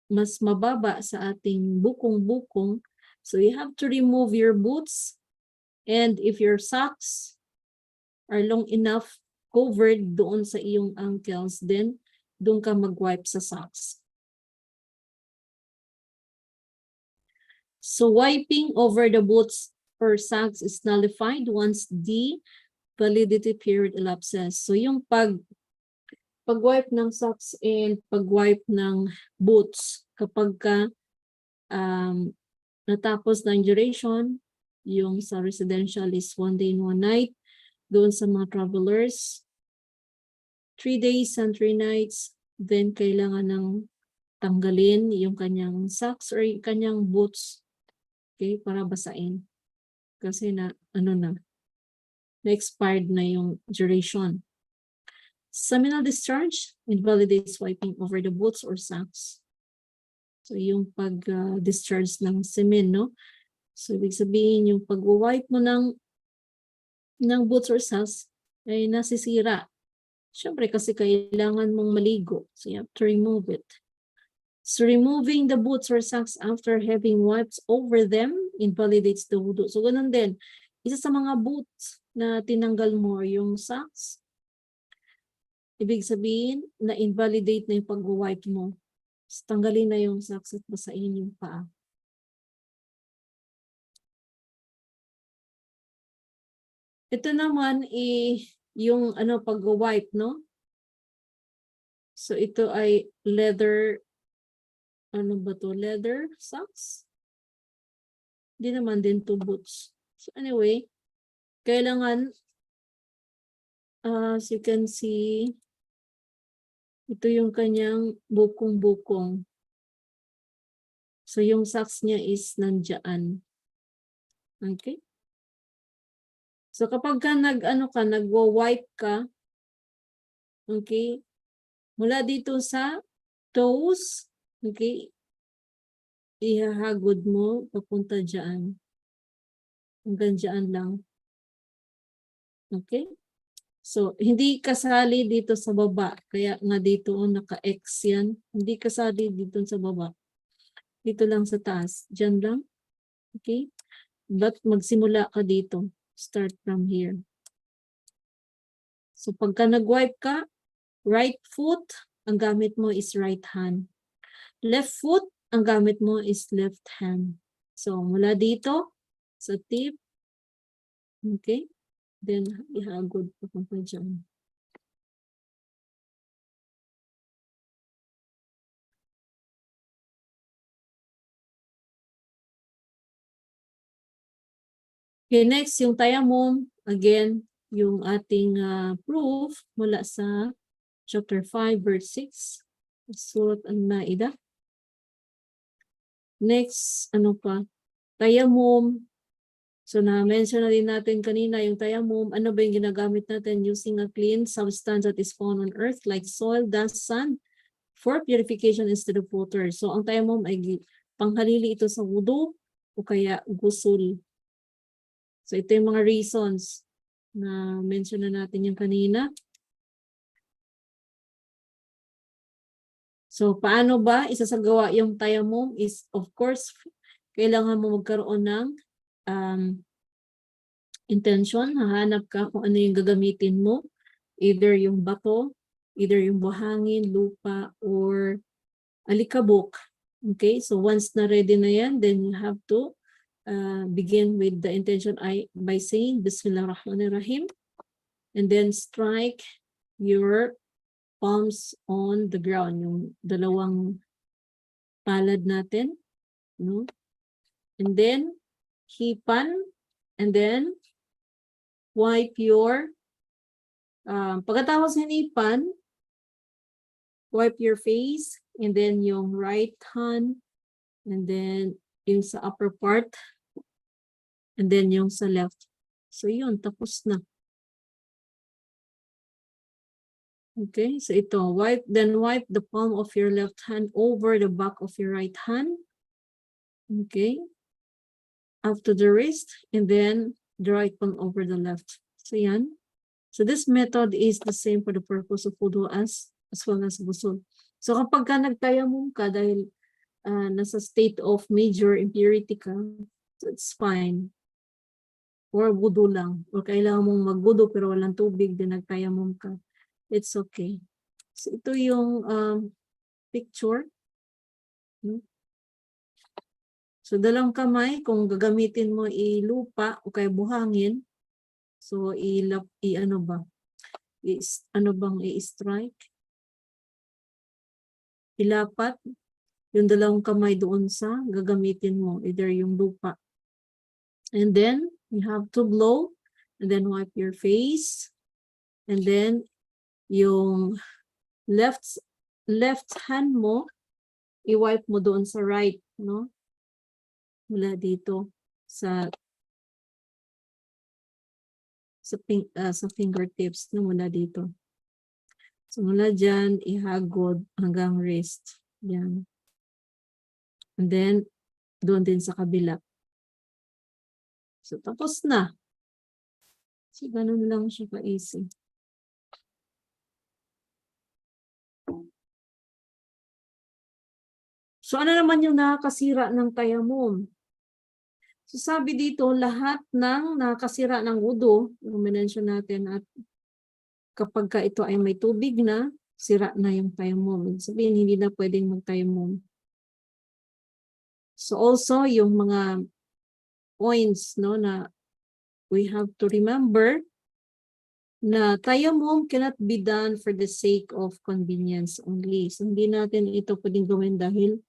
mas mababa sa ating bukong-bukong, so you have to remove your boots, and if your socks are long enough covered doon sa iyong ankles, then doon ka mag-wipe sa socks. So wiping over the boots or socks is nullified once the validity period elapses. So yung pag-wipe ng socks and pag-wipe ng boots, kapag ka natapos ng duration, yung sa residential is 1 day and 1 night, doon sa mga travelers, 3 days and 3 nights, then kailangan ng tanggalin yung kanyang socks or yung kanyang boots, okay, para basain. Kasi na-expired na yung duration. Seminal discharge invalidates wiping over the boots or socks. So yung pag-discharge ng semen, no? So ibig sabihin yung pag-wipe mo ng boots or socks ay nasisira. Siyempre kasi kailangan mong maligo. So you have to remove it. So removing the boots or socks after having wiped over them invalidates the wudu. So ganun din. Isa sa mga boots na tinanggal mo yung socks, ibig sabihin na invalidate na yung pag-wipe mo. So, tanggalin na yung socks at basahin yung paa. Ito naman yung pag-wipe, no? So ito ay leather, leather socks? Hindi naman din to boots. So anyway, kailangan, as you can see, ito yung kanyang bukong-bukong. So yung socks niya is nandiyan. Okay? So kapag ka nagwo-wipe ka, okay, mula dito sa toes. Okay. Ihahagod mo papunta dyan. Hanggang dyan lang. Okay. So, hindi kasali dito sa baba. Kaya nga dito naka-X yan. Hindi kasali dito sa baba. Dito lang sa taas. Diyan lang. Okay? But magsimula ka dito. Start from here. So, pagka nag-wipe ka, right foot, ang gamit mo is right hand. Left foot, ang gamit mo is left hand. So, mula dito, sa tip. Okay? Then, ihagod papunta dyan. Okay, next, yung tayamum. Again, yung ating proof mula sa chapter 5, verse 6. Surat Al-Ma'idah. Next, ano pa? Tayamum. So, na-mention na din natin kanina yung tayamum. Ano ba yung ginagamit natin? Using a clean substance that is found on earth like soil, dust, sand for purification instead of water. So, ang tayamum ay panghalili ito sa wudu o kaya gusul. So, ito yung mga reasons na mention na natin yung kanina. So, paano ba isasagawa yung tayamum is, of course, kailangan mo magkaroon ng intention. Hahanap ka kung ano yung gagamitin mo. Either yung bato, either yung buhangin, lupa, or alikabok. Okay? So, once na ready na yan, then you have to begin with the intention by saying Bismillahirrahmanirrahim, and then strike your palms on the ground, yung dalawang palad natin, no? And then hipan, and then wipe your pagkatapos ng hipan, wipe your face, and then yung right hand, and then yung sa upper part, and then yung sa left. So yun, tapos na. Okay, so ito, then wipe the palm of your left hand over the back of your right hand. Okay, after the wrist, and then the right palm over the left. So yan. So this method is the same for the purpose of wudu as well as ghusl. So kapag ka nagtayamum ka dahil nasa state of major impurity ka, so it's fine. Or wudu lang. Or kailangan mong magwudu pero walang tubig, din nagtayamum ka. It's okay. So ito yung picture. So dalawang kamay, kung gagamitin mo lupa o kaya buhangin, so ano bang i-strike? Ilapat yung dalawang kamay doon sa gagamitin mo, either yung lupa. And then you have to blow, and then wipe your face, and then yung left hand mo, i-wipe mo doon sa right, no? Mula dito sa fingertips, no? Mula dito. So mula dyan, ihagod hanggang wrist. Yan. And then, doon din sa kabila. So tapos na. So ganun lang siya ka-easy. So ano naman yung nakakasira ng tayamum? So sabi dito, lahat ng nakakasira ng wudu, yung mention natin, at kapag ka ito ay may tubig na, sira na yung tayamum. Sabihin, hindi na pwedeng magtayamum. So also, yung mga points, no, na we have to remember na tayamum cannot be done for the sake of convenience only. So hindi natin ito pwedeng gawin dahil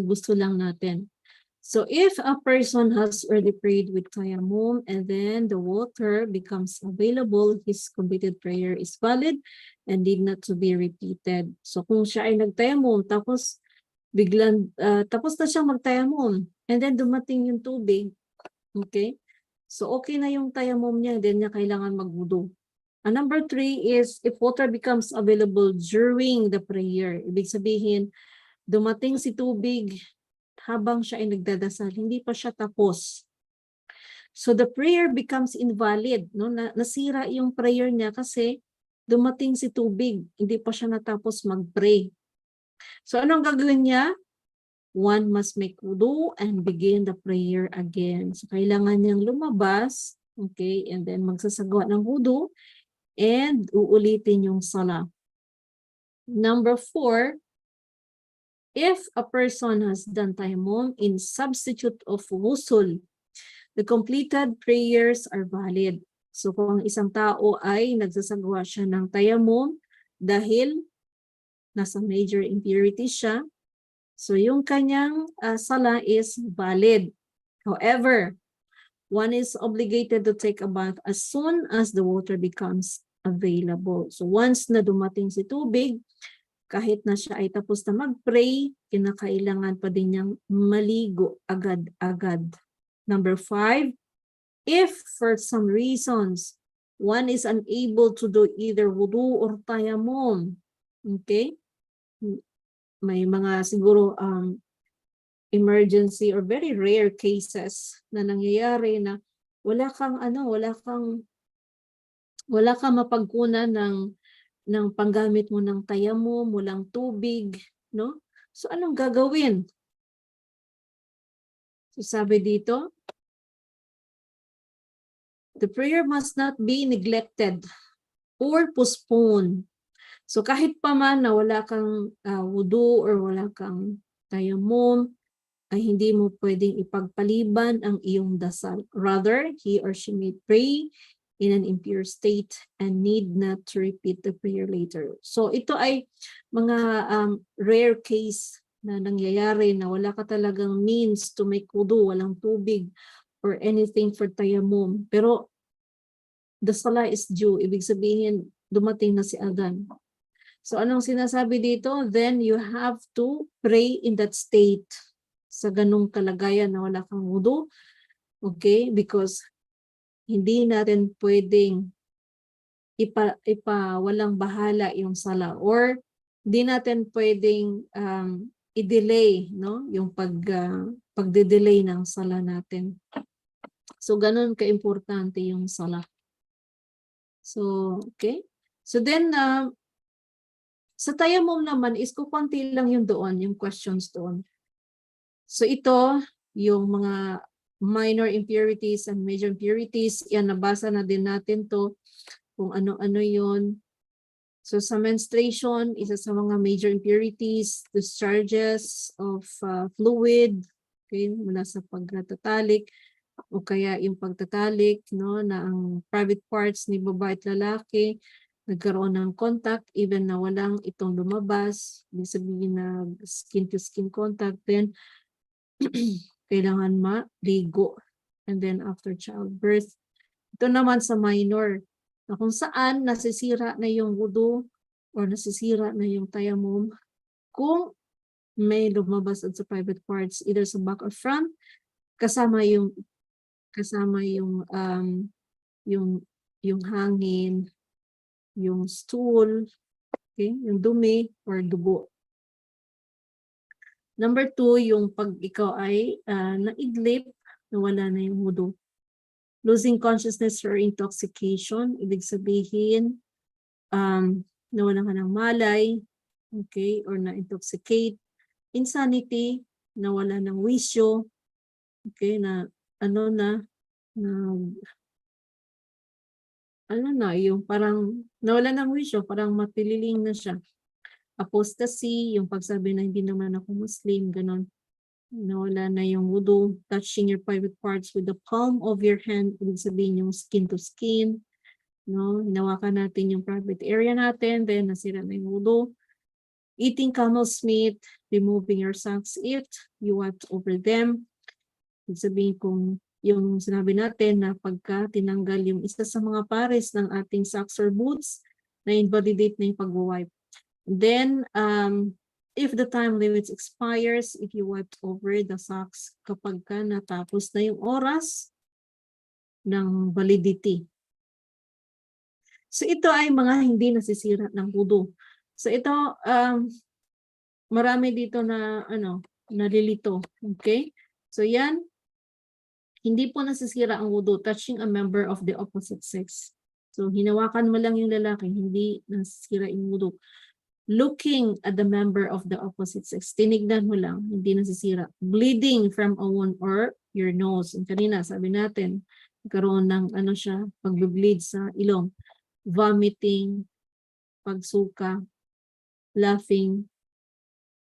gusto lang natin. So if a person has already prayed with tayammum and then the water becomes available, his completed prayer is valid and need not to be repeated. So kung siya ay nagtayammum tapos biglang tapos na siyang magtayammum and then dumating yung tubig, okay? So okay na yung tayammum niya, then niya kailangan magwudu. Number 3 is if water becomes available during the prayer. Ibig sabihin, dumating si tubig habang siya ay nagdadasal, hindi pa siya tapos. So the prayer becomes invalid, no? Nasira yung prayer niya kasi dumating si tubig, hindi pa siya natapos mag-pray. So anong gagawin niya? One must make wudu and begin the prayer again. So kailangan niyang lumabas, okay, and then magsasagawa ng wudu and uulitin yung salah. Number 4, if a person has done tayammum in substitute of wusul, the completed prayers are valid. So kung isang tao ay nagsasagawa siya ng tayammum dahil nasa major impurity siya, so yung kanyang salah is valid. However, one is obligated to take a bath as soon as the water becomes available. So once na dumating si tubig, kahit na siya ay tapos na mag-pray, kinakailangan pa din niyang maligo agad-agad. Number 5, if for some reasons one is unable to do either wudu or tayammum, okay? May mga siguro emergency or very rare cases na nangyayari na wala kang mapagkunan ng panggamit mo ng tayammum, walang tubig, no? So anong gagawin? So sabi dito, the prayer must not be neglected or postponed. So kahit pa man na wala kang wudu or wala kang tayammum, ay hindi mo pwedeng ipagpaliban ang iyong dasal. Rather, he or she may pray in an impure state and need not to repeat the prayer later. So ito ay mga rare case na nangyayari na wala ka talagang means to make wudu, walang tubig or anything for tayammum. Pero the salah is due. Ibig sabihin, dumating na si Adhan. So anong sinasabi dito? Then you have to pray in that state. Sa ganung kalagayan na wala kang wudu. Okay? Because hindi natin pwedeng walang bahala yung salah. Or hindi natin pwedeng i-delay, no? Yung pagde-delay ng salah natin. So ganun ka-importante yung salah. So, okay. So then, sa tayammum naman is kukunti lang yung doon, yung questions doon. So ito, yung mga minor impurities and major impurities, yan, nabasa na din natin to, kung ano-ano yun. So sa menstruation, isa sa mga major impurities, discharges of fluid, okay, mula sa pagtatalik, o kaya yung pagtatalik, no, na ang private parts ni babae at lalaki nagkaroon ng contact even na walang itong lumabas, ibig sabihin na skin to skin contact, then kailangan maligo. And then after childbirth, ito naman sa minor, na kung saan nasisira na yung wudu or nasisira na yung tayammum kung may lumabas sa private parts either sa back or front, kasama yung hangin, yung stool, okay, yung dumi or dugo. Number 2, yung pag ikaw ay naidlip, nawala na yung wudu. Losing consciousness or intoxication, ibig sabihin nawala ka ng malay, okay, or na-intoxicate. Insanity, nawala ng wisyo, okay, na yung parang nawala ng wisyo, parang matililing na siya. Apostasy, yung pagsabi na hindi naman ako Muslim, ganon. Nawala na yung wudu, touching your private parts with the palm of your hand, ibig sabihin yung skin to skin, no? Hinawakan natin yung private area natin, then nasira na yung wudu. Eating camel's meat, removing your socks if you wiped over them. Ibig sabihin kung yung sinabi natin na pagka tinanggal yung isa sa mga pares ng ating socks or boots, na invalidate na yung pag-wipe. Then, if the time limit expires, if you wiped over the socks kapag ka natapos na yung oras ng validity. So ito ay mga hindi nasisira ng wudu. So ito, marami dito na nalilito. Okay? So yan, hindi po nasisira ang wudu, touching a member of the opposite sex. So hinawakan mo lang yung lalaki, hindi nasisira yung wudu. Looking at the member of the opposite sex, tinignan mo lang, hindi nasisira. Bleeding from a wound or your nose. And kanina, sabi natin, nagkaroon ng pag-bleed sa ilong. Vomiting, pagsuka, laughing,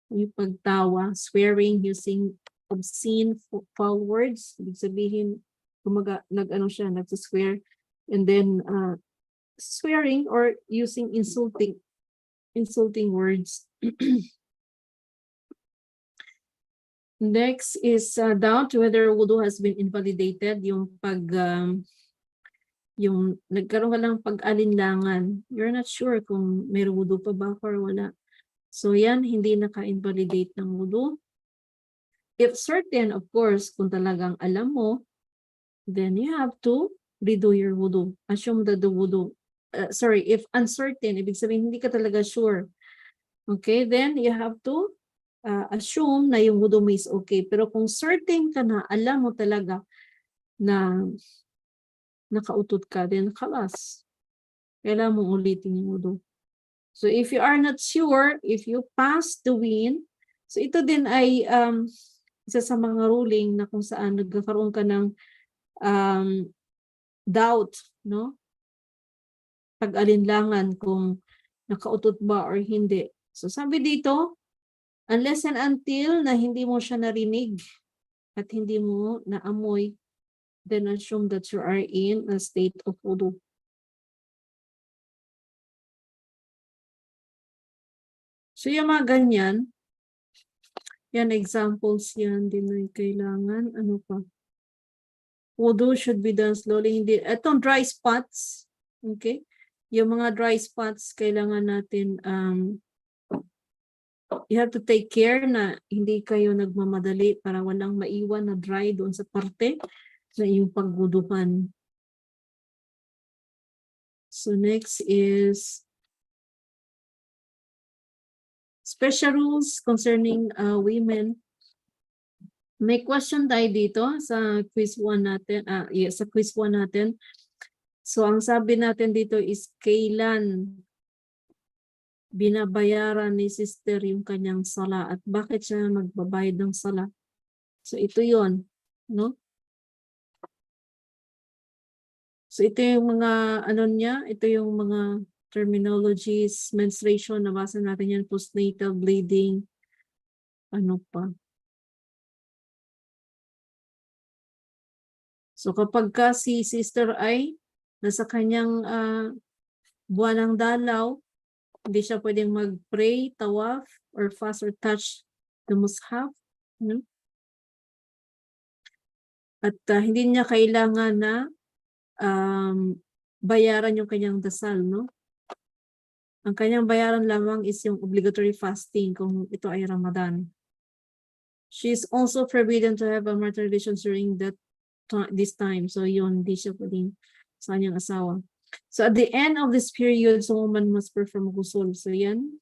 yung pagtawa, swearing, using obscene foul words. Ibig sabihin, nagsaswear, and then swearing or using insulting words. Next is doubt whether wudu has been invalidated. Yung yung nagkaroon ka ng pag-alinlangan. You're not sure kung may wudu pa ba or wala. So yan, hindi naka-invalidate ng wudu. If certain, of course, kung talagang alam mo, then you have to redo your wudu. Assume that the wudu, if uncertain, ibig sabihin hindi ka talaga sure. Okay, then you have to assume na yung wudu mo is okay. Pero kung certain ka na, alam mo talaga na nakautot ka, then kalas. Kailangan mong ulitin yung wudu. So if you are not sure, if you pass the wind, so ito din ay isa sa mga ruling na kung saan nagkakaroon ka ng doubt, no? Pag-alinlangan kung nakautot ba or hindi. So sabi dito, unless and until na hindi mo siya narinig at hindi mo naamoy, then assume that you are in a state of wudu. So yung mga ganyan, yan examples yan din ay kailangan. Ano pa? Wudu should be done slowly. Hindi. Itong dry spots, okay? Yung mga dry spots, kailangan natin, you have to take care na hindi kayo nagmamadali para walang maiwan na dry doon sa parte na yung pagwuduhan. So next is special rules concerning women. May question tayo dito sa quiz 1 natin. Sa quiz 1 natin. So ang sabi natin dito is kailan binabayaran ni sister yung kanyang sala at bakit siya magbabayad ng sala. So ito 'yon, no? So ito yung mga ito yung mga terminologies, menstruation, nabasa natin yan, postnatal bleeding, ano pa. So kapag ka si sister ay nasa kanyang buwan ng dalaw, hindi siya pwedeng mag-pray, tawaf, or fast or touch the mushaf. At hindi niya kailangan na bayaran yung kanyang dasal, no? Ang kanyang bayaran lamang is yung obligatory fasting kung ito ay Ramadan. She is also forbidden to have a marital relations during this time. So yun, di siya pwedeng sa kanyang asawa. So at the end of this period, the woman must perform ghusl. So yan,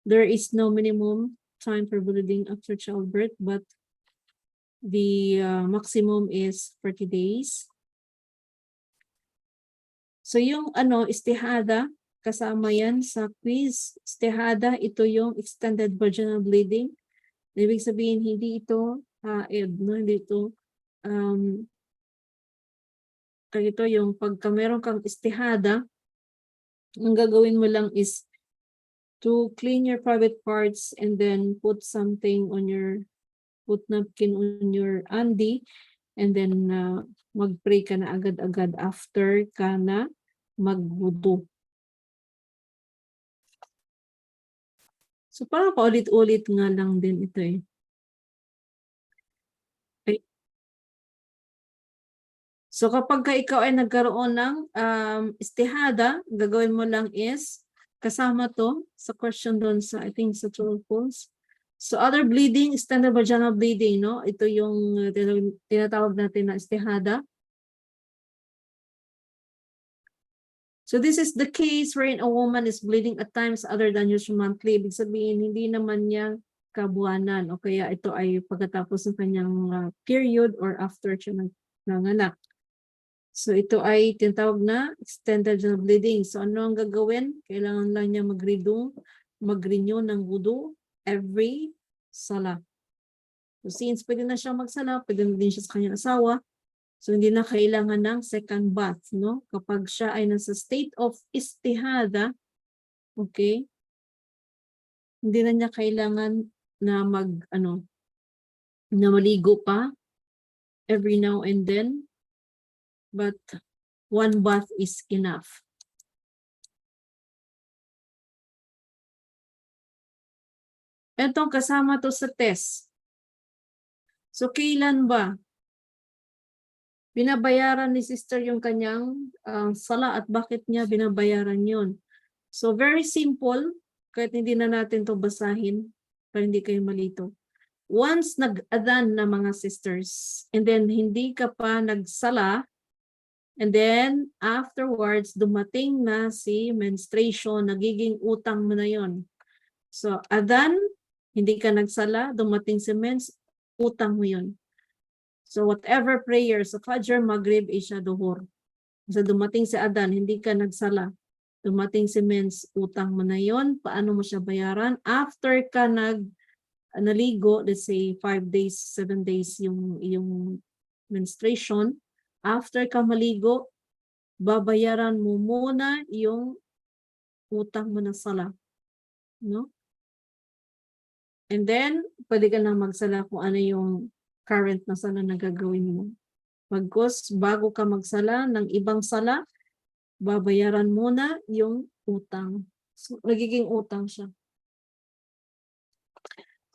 there is no minimum time for bleeding after childbirth, but the maximum is 40 days. So yung istihada, kasama yan sa quiz. Istihada, ito yung extended vaginal bleeding. Ibig sabihin, hindi ito hindi ito ito yung pagka meron kang istihada, ang gagawin mo lang is to clean your private parts and then put napkin on your andi and then mag-pray ka na agad-agad after ka na magwudu. So parang paulit-ulit nga lang din ito eh. Okay. So kapag ka ikaw ay nagkaroon ng istihada, gagawin mo lang is kasama to sa question doon sa, I think sa true or false. So other bleeding, extended vaginal bleeding, no? Ito yung tinatawag natin na istihada. So this is the case wherein a woman is bleeding at times other than usual monthly. Ibig sabihin, hindi naman niya kabuwanan o kaya ito ay pagkatapos ng kanyang period or after siya nanganak. So ito ay tinatawag na extended bleeding. So ano ang gagawin? Kailangan lang niya mag-renew ng wudu every salah. So since pwede na siya magsala, pwede na din siya sa kanyang asawa. So hindi na kailangan ng second bath, no? Kapag siya ay nasa state of istihada, okay? Hindi na niya kailangan na na maligo pa every now and then. But one bath is enough. Etong kasama to sa test. So kailan ba binabayaran ni sister yung kanyang sala at bakit niya binabayaran yun? So very simple, kahit hindi na natin to basahin para hindi kayo malito. Once nag-adhan na mga sisters and then hindi ka pa nagsala and then afterwards dumating na si menstruation, nagiging utang mo na yon. So adhan, hindi ka nagsala, dumating si mens, utang mo yun. So whatever prayers, sa Fajr, Maghrib, Isha, Duhur. So dumating si Adan, hindi ka nagsala. Dumating si mens, utang mo na yun. Paano mo siya bayaran? After ka naligo, let's say 5 days, 7 days yung menstruation. After ka maligo, babayaran mo muna yung utang mo na sala. No? And then, pwede ka na magsala kung ano yung current na sala na gagawin mo. Pagkos, bago ka magsala ng ibang sala, babayaran muna yung utang. So, nagiging utang siya.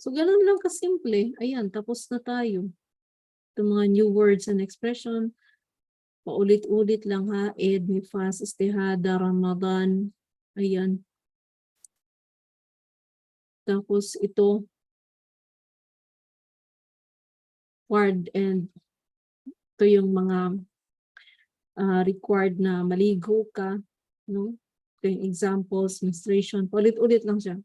So, ganun lang kasimple. Ayan, tapos na tayo. Itong mga new words and expression. Paulit-ulit lang ha. Eid, Nifas, Istihada, Ramadan. Ayan. Tapos ito, word and ito yung mga required na maligo ka, no? Ito yung examples, menstruation, ulit-ulit lang siya.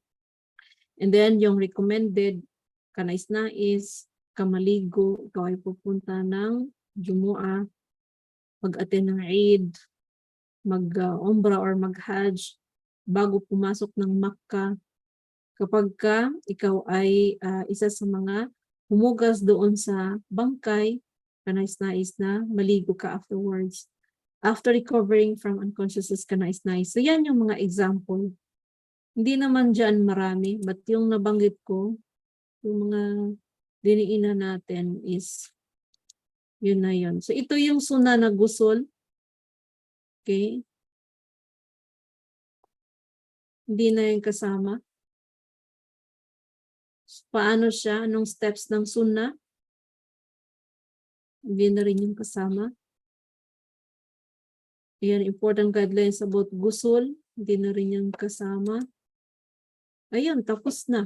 And then yung recommended, kanais-nais, kamaligo, ikaw ay pupunta ng Jumu'ah, mag-attend ng Eid, mag-umrah or mag-hajj, bago pumasok ng Makkah, kapag ka ikaw ay isa sa mga humugas doon sa bangkay, kanais-nais na maligo ka afterwards. After recovering from unconsciousness, kanais-nais. So yan yung mga example. Hindi naman dyan marami, but yung nabanggit ko, yung mga diniinan natin is yun na yun. So ito yung suna na gusol. Okay? Hindi na yung kasama. Paano siya? Anong steps ng sunnah? Hindi na rin yung kasama. Ayan, important guidelines about gusul. Hindi na rin yung kasama. Ayan, tapos na.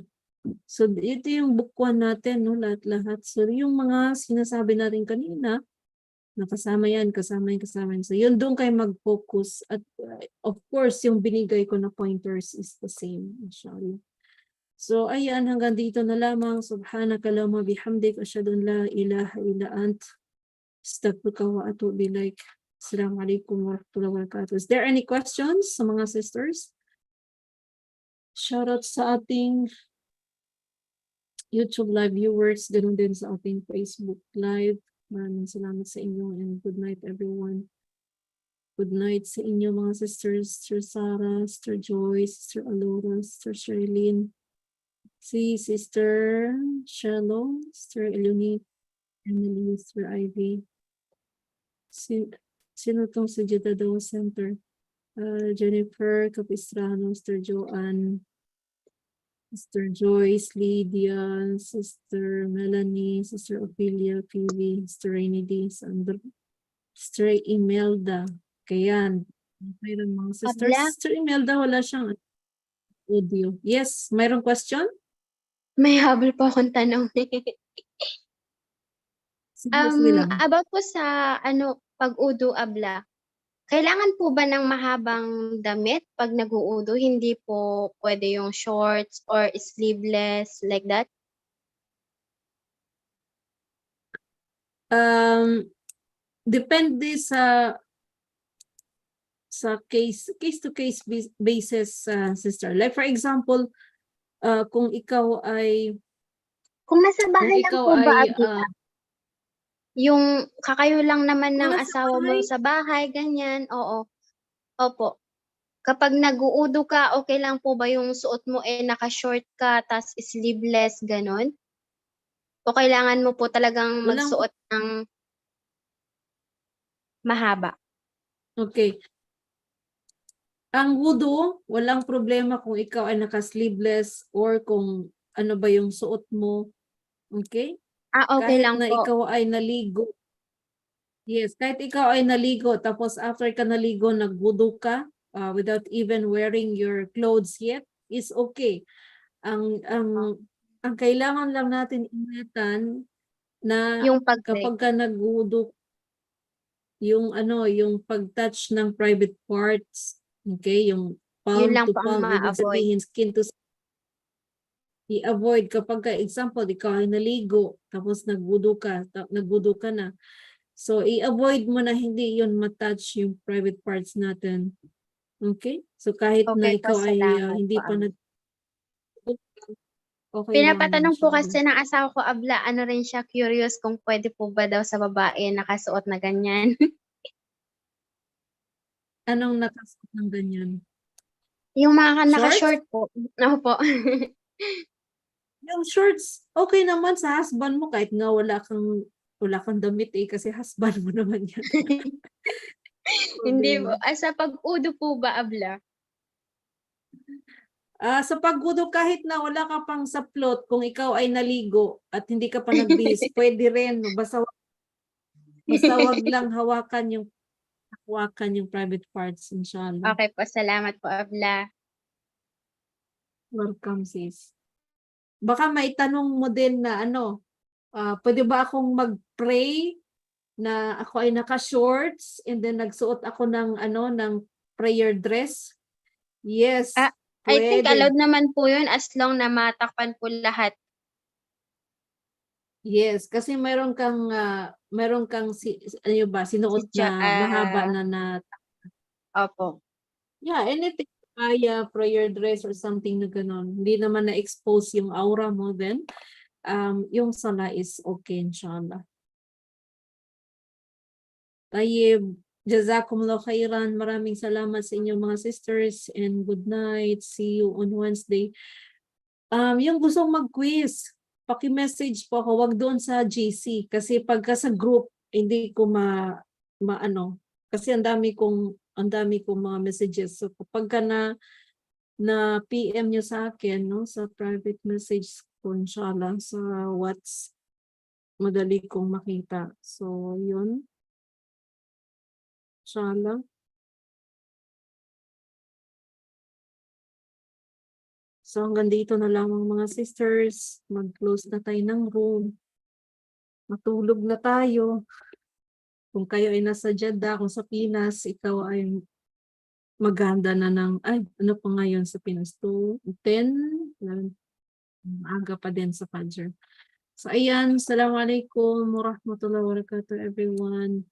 So, ito yung bukwan natin, no? Lahat-lahat. So, yung mga sinasabi natin kanina, nakasama yan, kasama yan, kasama yan. So, yun doon kayo mag-focus. At of course, yung binigay ko na pointers is the same, inshallah. So, ayan, hanggang dito na lamang. Subhanakallahumma bihamdik, asyhadu an la ilaha illa ant, astaghfiruka wa atubu ilaik. Assalamualaikum warahmatullahi wabarakatuh. Is there any questions sa mga sisters? Shoutout sa ating YouTube live viewers, ganun din sa ating Facebook live. Maraming salamat sa inyo and good night everyone. Good night sa inyo mga sisters, Sister Sarah, Sister Joyce, Sister Alora, Sister Sherlyn, si Sister Shalom, Sister Eluni, Emily, Sister Ivy. Sino tong sa Jeddah Center? Jennifer Capistrano, Sister Joanne, Sister Joyce, Lydia, Sister Melanie, Sister Ophelia, Phoebe, Sister Rainy D, Sandra, Sister Imelda. Kayan. Mayroon mga sisters. Abla? Sister Imelda, wala siyang audio. Yes, mayroong question? May habol po akong tanong. Sige lang. About po sa pag-udu abla. Kailangan po ba ng mahabang damit pag nag-uudo? Hindi po pwede yung shorts or sleeveless like that? Depende sa case to case basis, sister. Like for example, kung ikaw ay Kung nasa kung bahay lang ikaw po ba, ay Abla? Yung kakayo lang naman kung ng nasa asawa mo bahay, sa bahay, ganyan, oo. Opo. Kapag nag-uudo ka, okay lang po ba yung suot mo, naka-short ka tas sleeveless, gano'n? O kailangan mo po talagang walang magsuot ng mahaba? okay. Ang wudu, walang problema kung ikaw ay naka-sleeveless or kung ano ba yung suot mo. Okay? Okay Kahit lang na po. ikaw ay naligo. Yes, kahit ikaw ay naligo, tapos after ka naligo, nagwudu ka, without even wearing your clothes yet, is okay. Ang kailangan lang natin ingatan na Yung pag-break. kapag ka nagwudu, yung pag-touch ng private parts, okay, yung Yun palm lang to po ang palm, ibig ma-avoid. sabihin skin to skin, i-avoid kapag ka, example, ikaw ay naligo, tapos nagwudu ka na. So, i-avoid mo na hindi yun matouch yung private parts natin. Okay? So, kahit na Okay po, ikaw ay salamat hindi po, pa Abla. okay lang yun, Pinapatanong po inshallah. kasi ng asawa ko, Abla, ano rin siya, curious kung pwede po ba daw sa babae nakasuot na ganyan. Anong nakasuot ng ganyan? Yung mga Shorts? naka-short po. Opo. Yung shorts, okay naman sa husband mo kahit nga wala kang damit kasi husband mo naman yan. Hindi po. Problema. Sa pag-udo po ba, Abla? Sa paggudo, kahit na wala ka pang saplot, kung ikaw ay naligo at hindi ka pa nagbihis, pwede rin. Basta wag lang hawakan yung private parts, inshallah. Okay po, salamat po, Abla. Welcome, sis. Baka may tanong mo din na pwede ba akong mag-pray na ako ay naka-shorts and then nagsuot ako ng prayer dress? Yes, I think pwede. allowed naman po yun as long na matakpan po lahat. Yes, kasi meron kang sinuot na mahaba na Opo. yeah, anything kaya prayer dress or something na gano'n. Hindi naman na-expose yung aura mo then yung sala is okay, inshallah. Tayyib, jazakumullah khairan. Maraming salamat sa inyong mga sisters and good night. See you on Wednesday. Yung gustong mag-quiz, paki-message po ako, wag doon sa GC kasi pagka sa group hindi ko maano kasi ang dami kong mga messages. So kapag ka na PM nyo sa akin, no, sa private message ko, inshallah, sa WhatsApp, madali kong makita. So, yun. Inshallah. So, hanggang dito na lamang mga sisters. Mag-close na tayo ng room. Matulog na tayo. Kung kayo ay nasa Jeddah, kung sa Pinas, ikaw ay maganda na ano pa ngayon sa Pinas? 10? Aga pa din sa Fajr. So, ayan. Assalamualaikum warahmatullahi wabarakatuh, everyone.